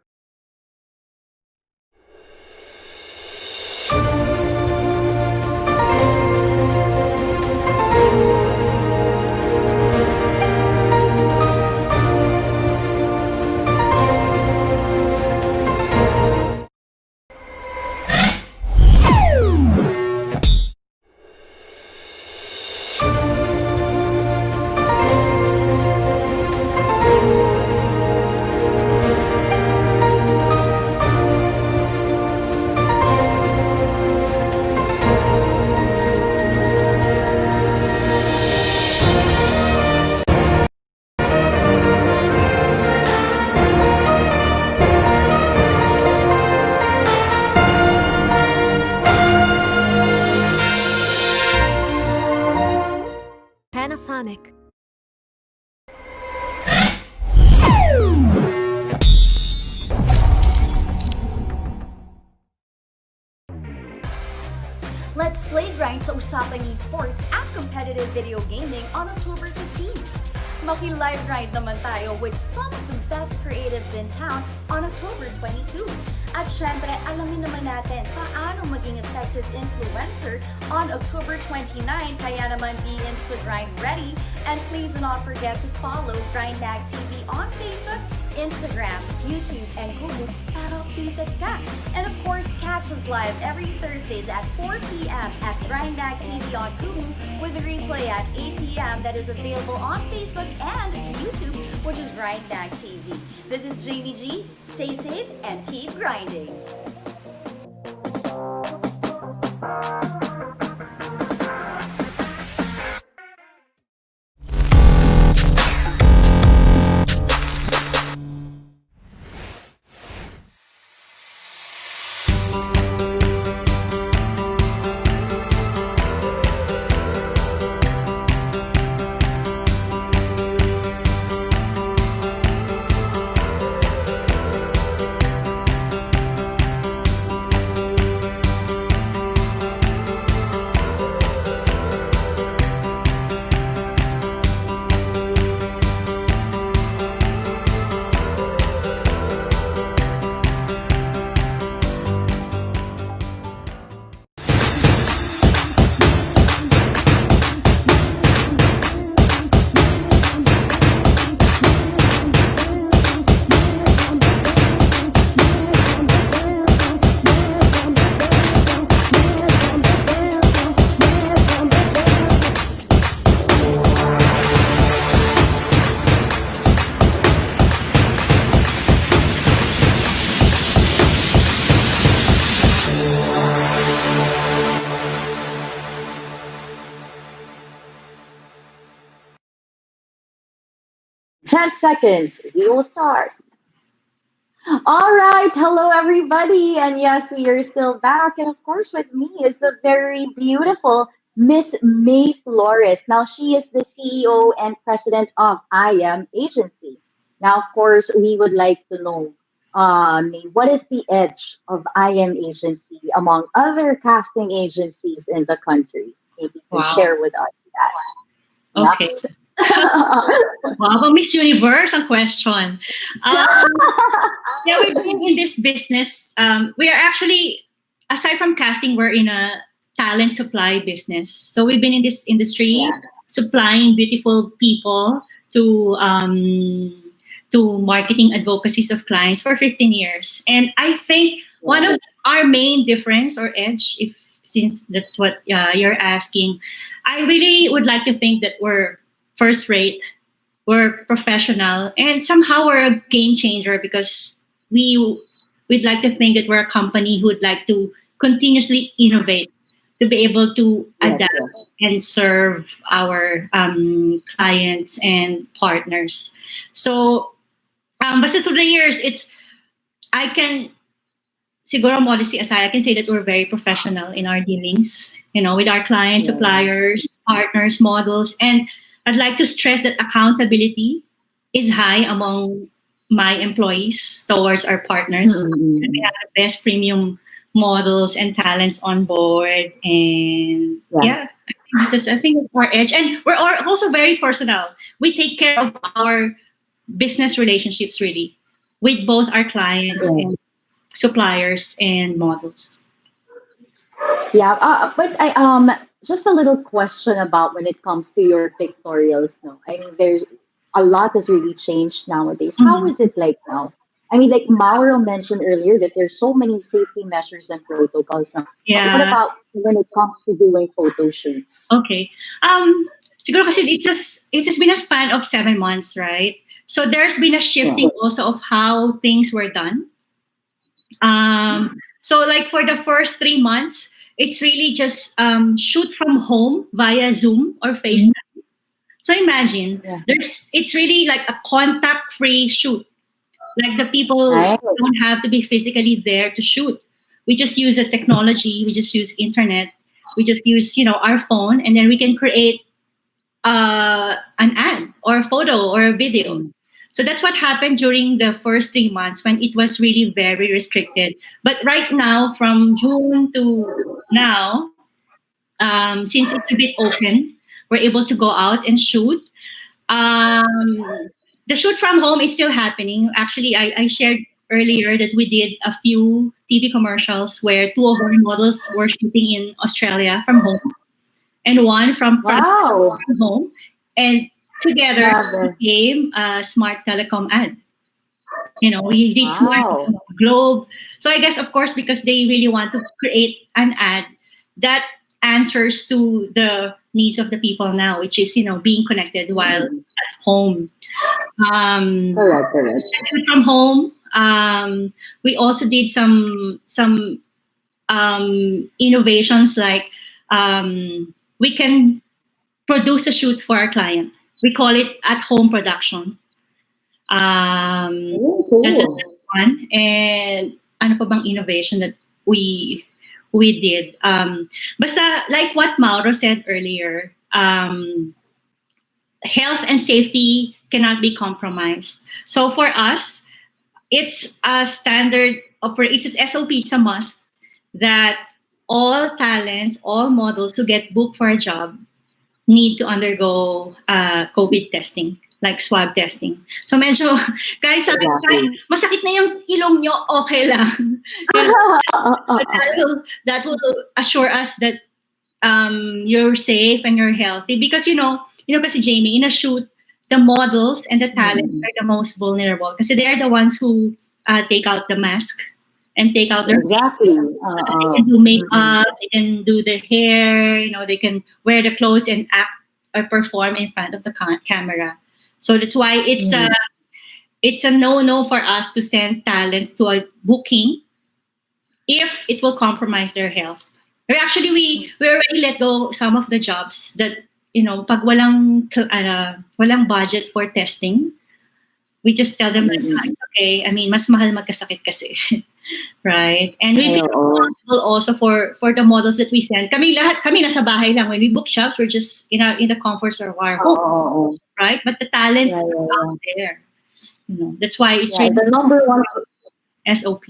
Panasonic. Let's play grind sa usapang esports at competitive video gaming on October 15. Maki-live grind naman tayo with some of the best creatives in town on October 22. At syempre, alamin naman natin paano maging effective influencer on October 29. Kaya naman be Instagram ready. And please do not forget to follow GrindNag TV on Facebook, Instagram, YouTube, and Google para updated ka. And of course, catch us live every Thursdays at 4 p.m. at GrindNag TV on Google with a replay at 8 p.m. that is available on Facebook and YouTube, which is GrindNag TV. This is Jamie G. Stay safe and keep grinding. Ten seconds. We will start. All right. Hello, everybody. And yes, we are still back. And of course, with me is the very beautiful Miss May Flores. Now, she is the CEO and president of I Am Agency. Now, of course, we would like to know, May, what is the edge of I Am Agency among other casting agencies in the country? Maybe you can share with us that. Okay. Wow, Miss Universe ang question. Yeah, we've been in this business. We are actually, aside from casting, we're in a talent supply business. So we've been in this industry supplying beautiful people to marketing advocacies of clients for 15 years. And I think one of our main difference or edge, since that's what you're asking, I really would like to think that we're first rate we're professional, and somehow we're a game changer because we'd like to think that we're a company who would like to continuously innovate to be able to adapt and serve our clients and partners. So, basta through the years, I can, siguro modesty aside, I can say that we're very professional in our dealings, with our clients, suppliers, partners, models. And I'd like to stress that accountability is high among my employees towards our partners. And we have the best premium models and talents on board. And I think it's our edge. And we're also very personal. We take care of our business relationships really with both our clients and suppliers and models. But I just a little question about when it comes to your pictorials. No, I mean there's a lot has really changed nowadays. How is it like now? I mean, like Mauro mentioned earlier, that there's so many safety measures and protocols now. Yeah. What about when it comes to doing photo shoots? Okay. Siguro kasi it has been a span of 7 months, right? So there's been a shifting also of how things were done. So like for the first 3 months, it's really just shoot from home via Zoom or FaceTime. So imagine it's really like a contact-free shoot. Like the people don't have to be physically there to shoot. We just use the technology. We just use internet. We just use our phone, and then we can create an ad or a photo or a video. So that's what happened during the first 3 months when it was really very restricted. But right now, from June to now, since it's a bit open, we're able to go out and shoot. The shoot from home is still happening. Actually, I shared earlier that we did a few TV commercials where 2 of our models were shooting in Australia from home and one from home. And together became a smart telecom ad. We did smart Gloww. So I guess, of course, because they really want to create an ad that answers to the needs of the people now, which is, being connected while at home. Correct. From home, we also did some innovations like we can produce a shoot for our client. We call it at-home production. That's one. And ano pa bang innovation that we did? Basta like what Mauro said earlier, health and safety cannot be compromised. So for us, it's a standard it's an SOP, it's a must that all talents, all models who get booked for a job need to undergo COVID testing, like swab testing. So medyo, guys, kahit masakit na yung ilong nyo, okay lang. That will assure us that you're safe and you're healthy. Because, kasi Jamie, in a shoot, the models and the talents are the most vulnerable because they are the ones who take out the mask and take out their face. So they can do makeup, they can do the hair, they can wear the clothes and act or perform in front of the camera. So that's why it's a no-no for us to send talents to a booking if it will compromise their health. Or actually, we already let go some of the jobs that, pag walang budget for testing, we just tell them that it's okay. I mean, mas mahal magkasakit kasi. Right? And we feel responsible also for the models that we send. Kami nasa bahay lang. When we book shops, we're just in the comforts of our home. Right? But the talents are out there. That's why it's really the number one SOP.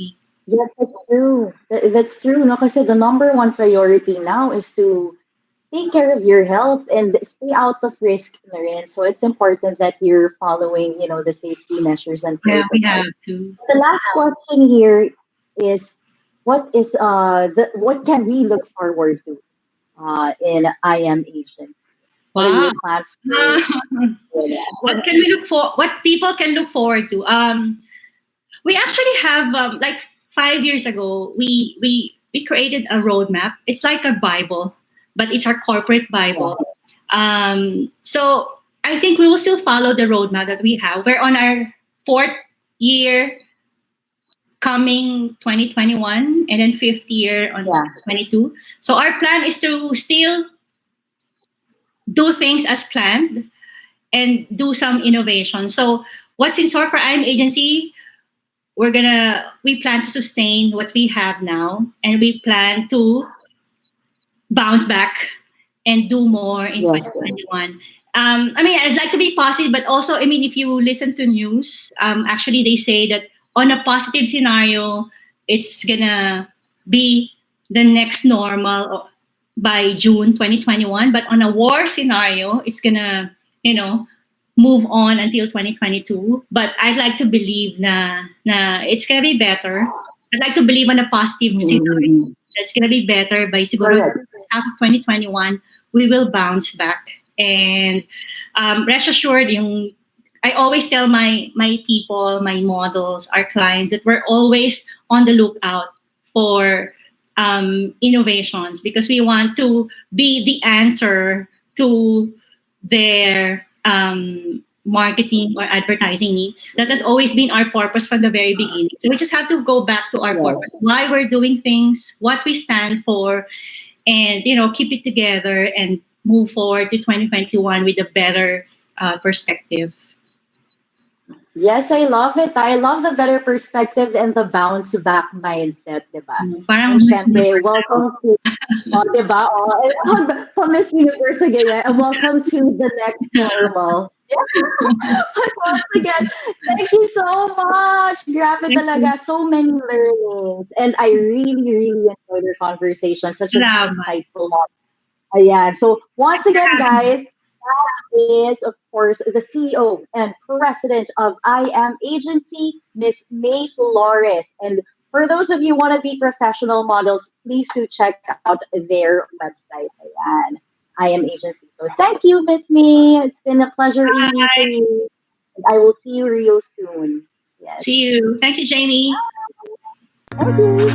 Yes, that's true. That's true. No, kasi the number one priority now is to take care of your health and stay out of risk. So it's important that you're following, the safety measures and protocols. Yeah, we have to. The last question here is, what can we look forward to in IM Agents? What are your plans what can we look for? What people can look forward to? We actually have like 5 years ago, we created a roadmap. It's like a Bible, but it's our corporate Bible. So I think we will still follow the roadmap that we have. We're on our 4th year coming 2021 and then 5th year on 2022. So our plan is to still do things as planned and do some innovation. So what's in store for IM Agency? We plan to sustain what we have now, and we plan to bounce back and do more in 2021. I'd like to be positive, but also, if you listen to news, actually they say that on a positive scenario, it's gonna be the next normal by June 2021. But on a war scenario, it's gonna, move on until 2022. But I'd like to believe na it's gonna be better. I'd like to believe on a positive scenario. That's gonna be better by siguro half of 2021. We will bounce back. And rest assured, I always tell my people, my models, our clients, that we're always on the lookout for innovations, because we want to be the answer to their marketing or advertising needs. That has always been our purpose from the very beginning. So we just have to go back to our purpose, why we're doing things, what we stand for, and keep it together and move forward to 2021 with a better perspective. Yes, I love it. I love the better perspective and the bounce back mindset, diba? Parang and syempre, welcome to, diba? From Miss Universe again, and welcome to the next normal. But once again, thank you so much. Grabe talaga, so many learnings. And I really, really enjoyed your conversation. Such an insightful one. Yeah. So once again, guys, that is, of course, the CEO and president of IM Agency, Miss May Flores. And for those of you who want to be professional models, please do check out their website. Ayan, IM Agency. So thank you, Miss May. It's been a pleasure meeting you. And I will see you real soon. Yes. See you. Thank you, Jamie. Thank you.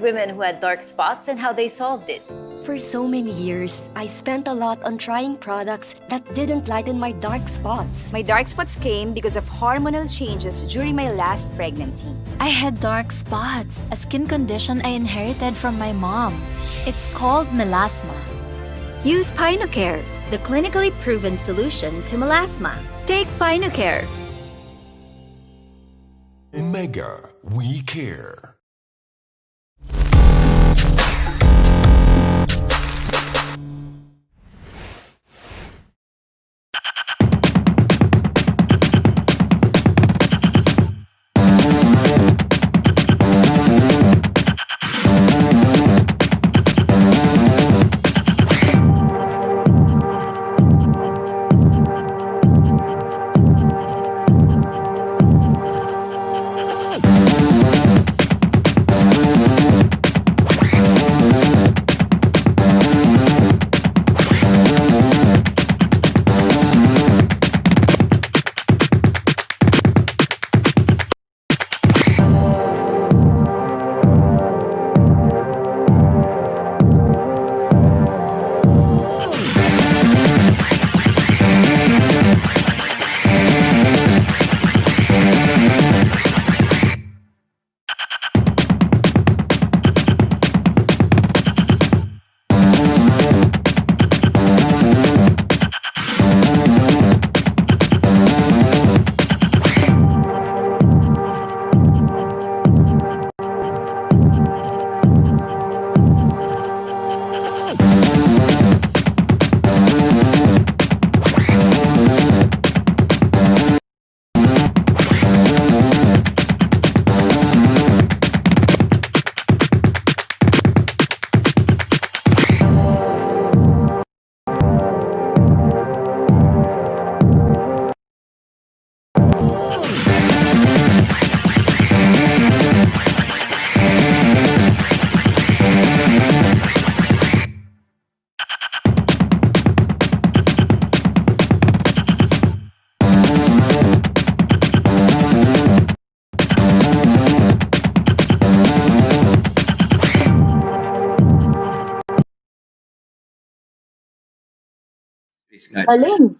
Women who had dark spots and how they solved it. For so many years, I spent a lot on trying products that didn't lighten my dark spots. My dark spots came because of hormonal changes during my last pregnancy. I had dark spots, a skin condition I inherited from my mom. It's called melasma. Use Pynocare, the clinically proven solution to melasma. Take Pynocare. Mega, we care. Seabiscuit. Galing.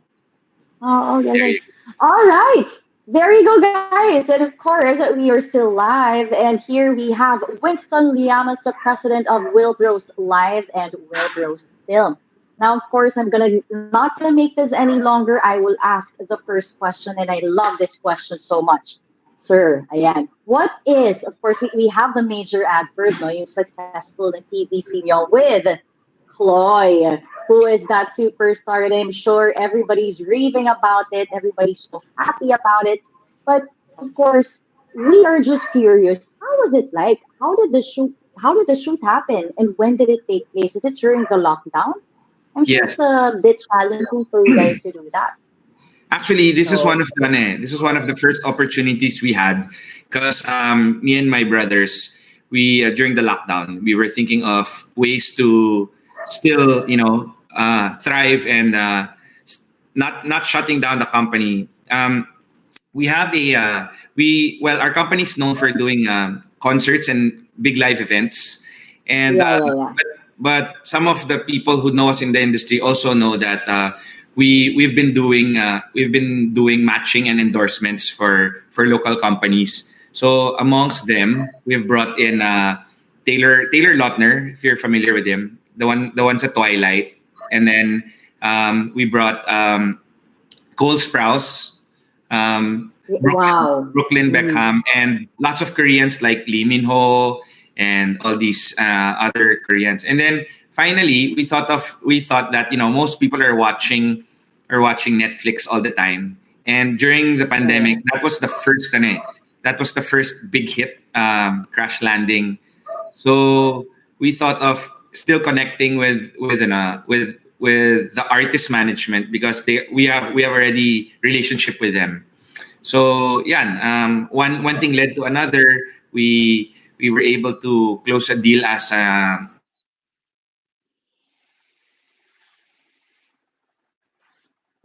Oh, There galing. you All right. There you go, guys. And of course, we are still live. And here we have Winston Llamas, the president of Wilbros Live and Wilbros Film. Now, of course, I'm gonna not gonna make this any longer. I will ask the first question, and I love this question so much. Sir, ayan. What is, of course, we have the major advert, no? Yung successful na TV serial with Chloe, who is that superstar, and I'm sure everybody's raving about it. Everybody's so happy about it. But of course, we are just curious. How was it like? How did the shoot? How did the shoot happen? And when did it take place? Is it during the lockdown? I'm sure Yes. it's a bit challenging for you guys to do that. Actually, this is So, one of the first opportunities we had because me and my brothers, we during the lockdown, we were thinking of ways to still, thrive and not shutting down the company. We have our company is known for doing concerts and big live events, and yeah. but some of the people who know us in the industry also know that we've been doing matching and endorsements for local companies. So amongst them, we've brought in Taylor Lautner, if you're familiar with him, the ones at Twilight, and then we brought Cole Sprouse, Wow. Brooklyn Beckham, and lots of Koreans like Lee Min Ho and all these other Koreans. And then finally, we thought that most people are watching Netflix all the time. And during the pandemic, that was the first big hit, Crash Landing. So we thought of still connecting with the artist management because we have already relationship with them. So yeah, one thing led to another. We were able to close a deal as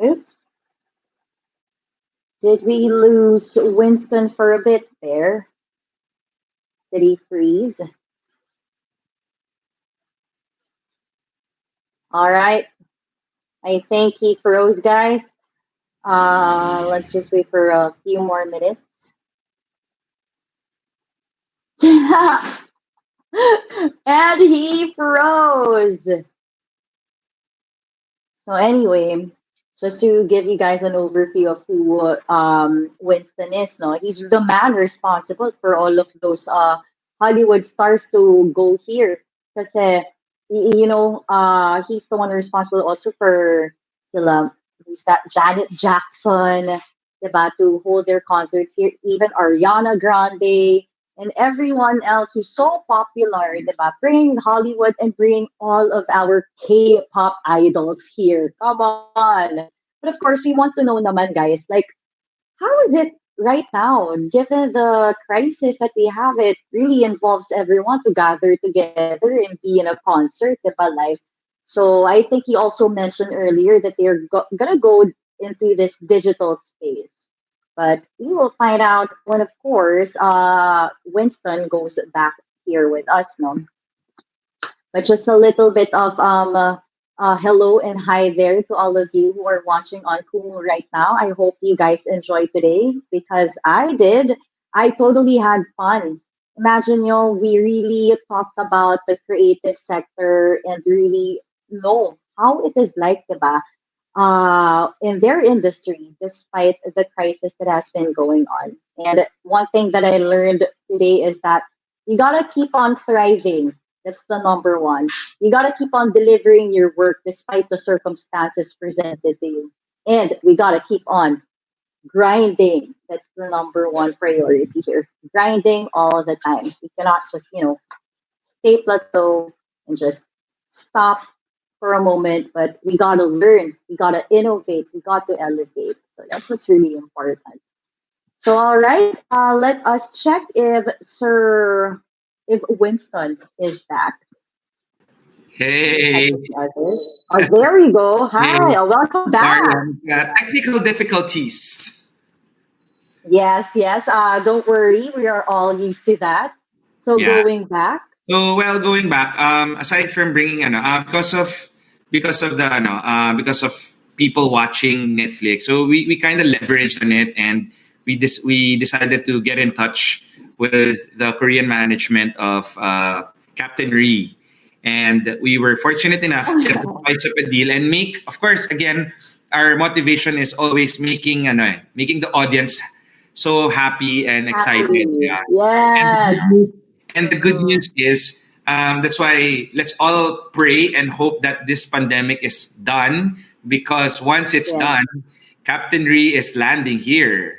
Oops. Did we lose Winston for a bit there? Did he freeze? All right. I think he froze, guys. Let's just wait for a few more minutes. And he froze. So anyway, just to give you guys an overview of who Winston is, no, he's the man responsible for all of those Hollywood stars to go here. Kasi, he's the one responsible also for sila, who's that, Janet Jackson, diba, to hold their concerts here. Even Ariana Grande, and everyone else who's so popular, diba? Bring Hollywood and bring all of our K-pop idols here. Come on. But of course, we want to know naman, guys, like, how is it right now? Given the crisis that we have, it really involves everyone to gather together and be in a concert, diba, live. So I think he also mentioned earlier that they're gonna go into this digital space. But we will find out when, of course, Winston goes back here with us, no? But just a little bit of hello and hi there to all of you who are watching on Kumu right now. I hope you guys enjoyed today because I did. I totally had fun. Imagine, we really talked about the creative sector and really know how it is like, diba? In their industry, despite the crisis that has been going on. And one thing that I learned today is that you gotta keep on thriving. That's the number one. You gotta keep on delivering your work despite the circumstances presented to you. And we gotta keep on grinding. That's the number one priority here. Grinding all the time. You cannot just, stay plateau and just stop for a moment, but we got to learn, we got to innovate, we got to elevate. So that's what's really important. So, all right, let us check if Winston is back. Hey. Oh, there we go. Hi, Hey. welcome back. Technical difficulties. Yes. Don't worry, we are all used to that. So Yeah. going back. So going back, aside from bringing because of people watching Netflix. So we kind of leveraged on it, and we decided to get in touch with the Korean management of Captain Ree. And we were fortunate enough to spice up a deal and make, of course, again, our motivation is always making the audience so happy and excited. Yeah. Yes. And the good news is that's why let's all pray and hope that this pandemic is done, because once it's done, Captain Ree is landing here.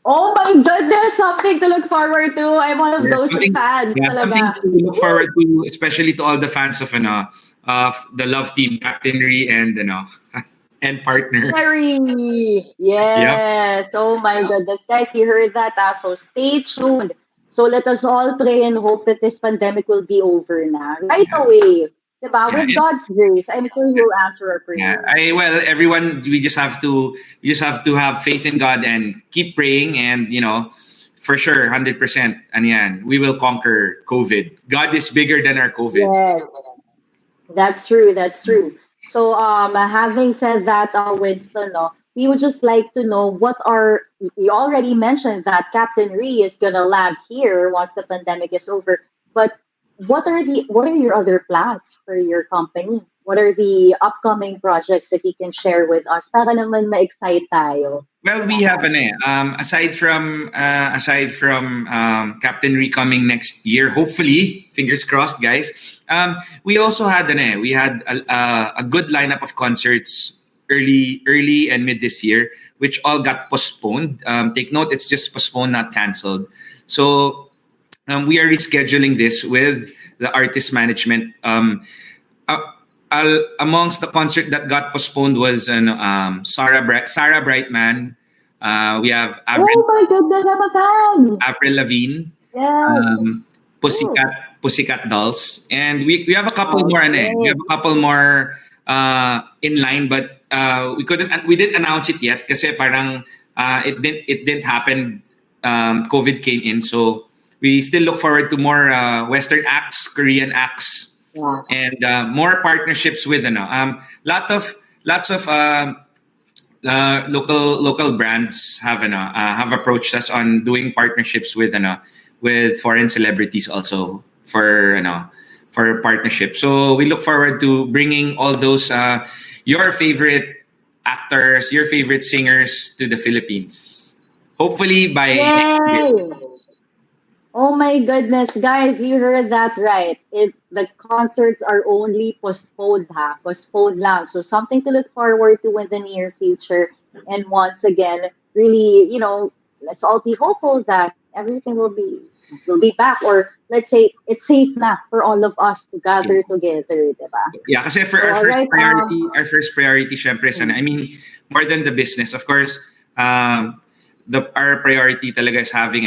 Oh my goodness, something to look forward to. I'm one of those fans Something talaga. to look forward to, especially to all the fans of the love team, Captain Ree and and partner. Harry. Yes. Oh my goodness. Guys, you heard that. So stay tuned. So let us all pray and hope that this pandemic will be over now. Right away. Diba? With God's grace, I'm sure He'll answer our prayer. Everyone, we just have to have faith in God and keep praying, and for sure, 100%, and we will conquer COVID. God is bigger than our COVID. Yes. That's true. That's true. So, having said that, Winston, we would just like to know you already mentioned that Captain Ree is gonna land here once the pandemic is over. But what are your other plans for your company? What are the upcoming projects that you can share with us? Para naman ma-excite tayo. Well, we have aside from Captain Ree coming next year, hopefully, fingers crossed, guys. We also had we had a good lineup of concerts early and mid this year, which all got postponed. Take note, it's just postponed, not canceled. So we are rescheduling this with the artist management. Amongst the concert that got postponed was Sarah Brightman. We have Oh my goodness, I'm a fan. Avril Lavigne, Yes. Pussycat Dolls, and we have a couple more. We have a couple more in line, but we didn't announce it yet kasi parang it didn't happen. COVID came in, so we still look forward to more Western acts, Korean acts, and more partnerships with lots of local brands have approached us on doing partnerships with foreign celebrities also for partnership. So we look forward to bringing all those your favorite actors, your favorite singers to the Philippines. Hopefully by next year. Yay! Oh my goodness, guys, you heard that right. The concerts are only postponed lang. So something to look forward to in the near future. And once again, really, let's all be hopeful that everything will be back, or let's say it's safe na for all of us to gather together, diba? Yeah, kasi for our first priority, syempre, I mean, more than the business, of course, our priority talaga is having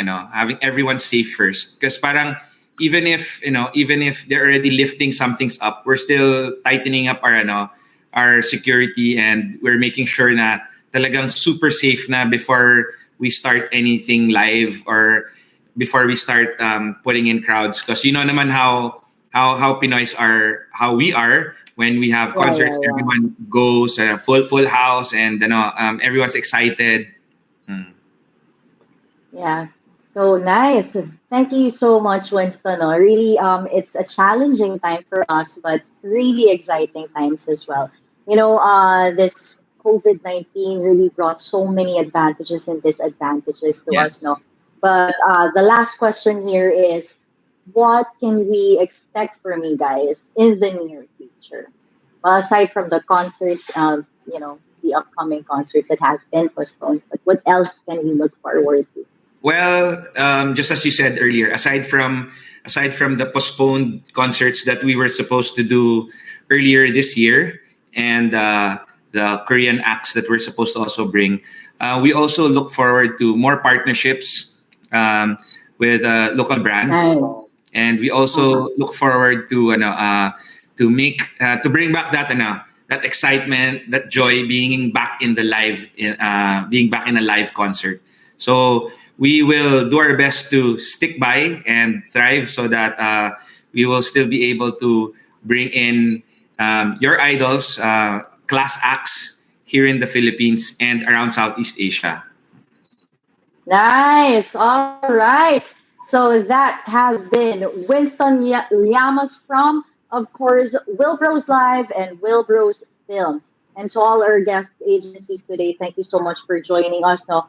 everyone safe first, because parang even if they're already lifting some things up, we're still tightening up our security, and we're making sure na talagang super safe na before we start anything live, or before we start putting in crowds, because naman how Pinoys are, how we are when we have concerts. Everyone goes full house, and everyone's excited. Yeah. So nice. Thank you so much, Winston. Really, it's a challenging time for us, but really exciting times as well. This COVID-19 really brought so many advantages and disadvantages to us, no? But the last question here is, what can we expect from you guys in the near future? Aside from the concerts, the upcoming concerts that has been postponed, but what else can we look forward to? Well, just as you said earlier, aside from the postponed concerts that we were supposed to do earlier this year, and the Korean acts that we're supposed to also bring, we also look forward to more partnerships with local brands, and we also look forward to bring back that excitement, that joy, being back in a live concert. So we will do our best to stick by and thrive, so that we will still be able to bring in your idols, class acts here in the Philippines and around Southeast Asia. Nice. All right. So that has been Winston Llamas from, of course, Wilbros Live and Wilbros Film. And to all our guest agencies today, thank you so much for joining us. No,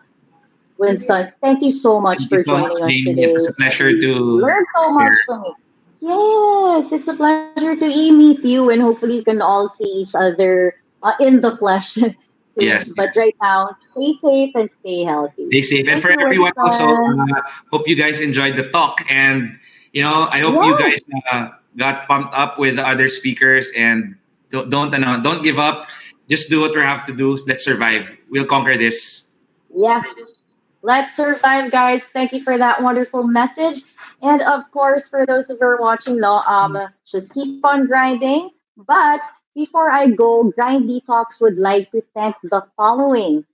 Winston, thank you so much Thank for you so much, joining us Jane. today. It was a pleasure to Learn so much share. from you. Yes, it's a pleasure to meet you, and hopefully you can all see each other in the flesh soon. Yes, But yes. right now, stay safe and stay healthy. Stay safe. And Thank for you, everyone also, Winston. hope you guys enjoyed the talk. And, I hope you guys got pumped up with the other speakers. And don't give up. Just do what we have to do. Let's survive. We'll conquer this. Yeah. Let's survive, guys. Thank you for that wonderful message. And of course, for those who are watching, just keep on grinding. But before I go, Grind Detox would like to thank the following.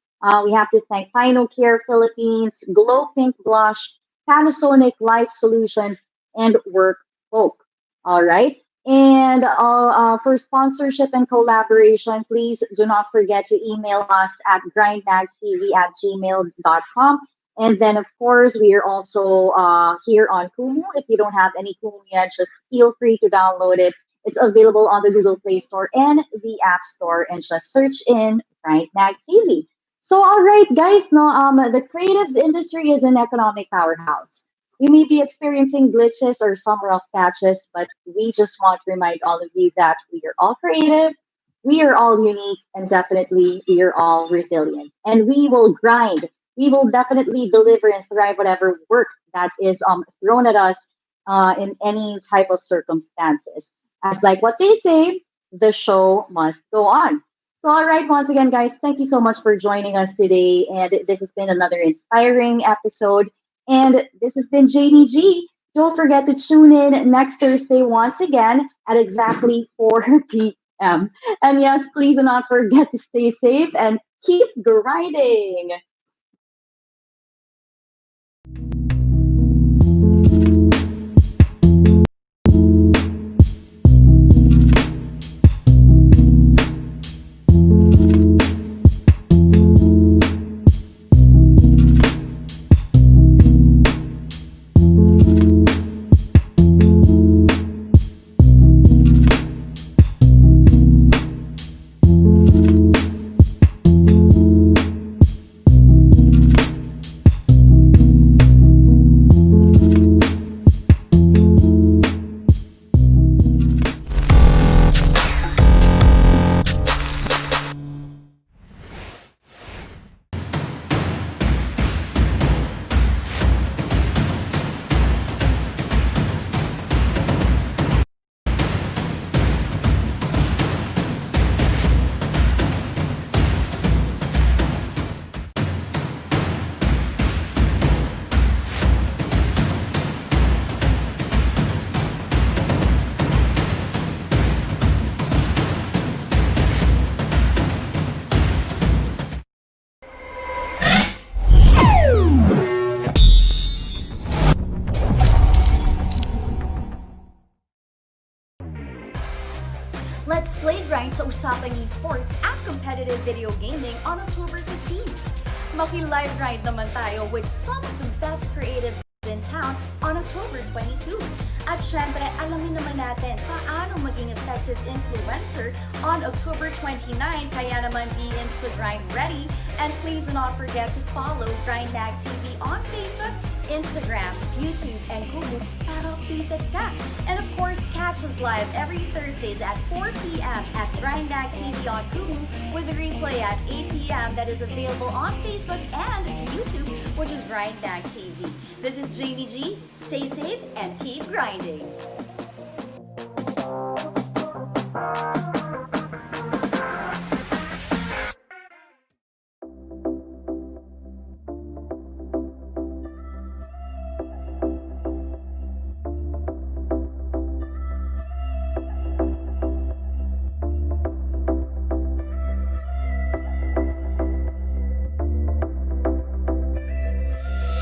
We have to thank Pynocare Philippines, Glow Pink Blush, Panasonic Life Solutions, and Workfolk. All right. And for sponsorship and collaboration, please do not forget to email us at grindbagtv@gmail.com. And then, of course, we are also here on Kumu. If you don't have any Kumu yet, just feel free to download it. It's available on the Google Play Store and the App Store, and just search in Grindbag TV. So, all right, guys, the creatives industry is an economic powerhouse. We may be experiencing glitches or some rough patches, but we just want to remind all of you that we are all creative, we are all unique, and definitely we are all resilient. And we will grind. We will definitely deliver and thrive whatever work that is thrown at us in any type of circumstances. As like what they say, the show must go on. So, all right, once again, guys, thank you so much for joining us today. And this has been another inspiring episode. And this has been JDG. Don't forget to tune in next Thursday once again at exactly 4 p.m. And yes, please do not forget to stay safe and keep grinding. Let's play grind sa usapang esports at competitive video gaming on October 15. Maki-live grind naman tayo with some of the best creatives in town on October 22. At syempre, alamin naman natin paano maging effective influencer on October 29. Kaya naman be Instagram ready. And please do not forget to follow Grindbag TV on Facebook, Instagram, YouTube, and Google para updated ka. And of course, catch us live every Thursdays at 4 p.m. at Grindbag TV on Google with a replay at 8 p.m. that is available on Facebook and YouTube, which is Grindbag TV. This is Jamie G. Stay safe and keep grinding.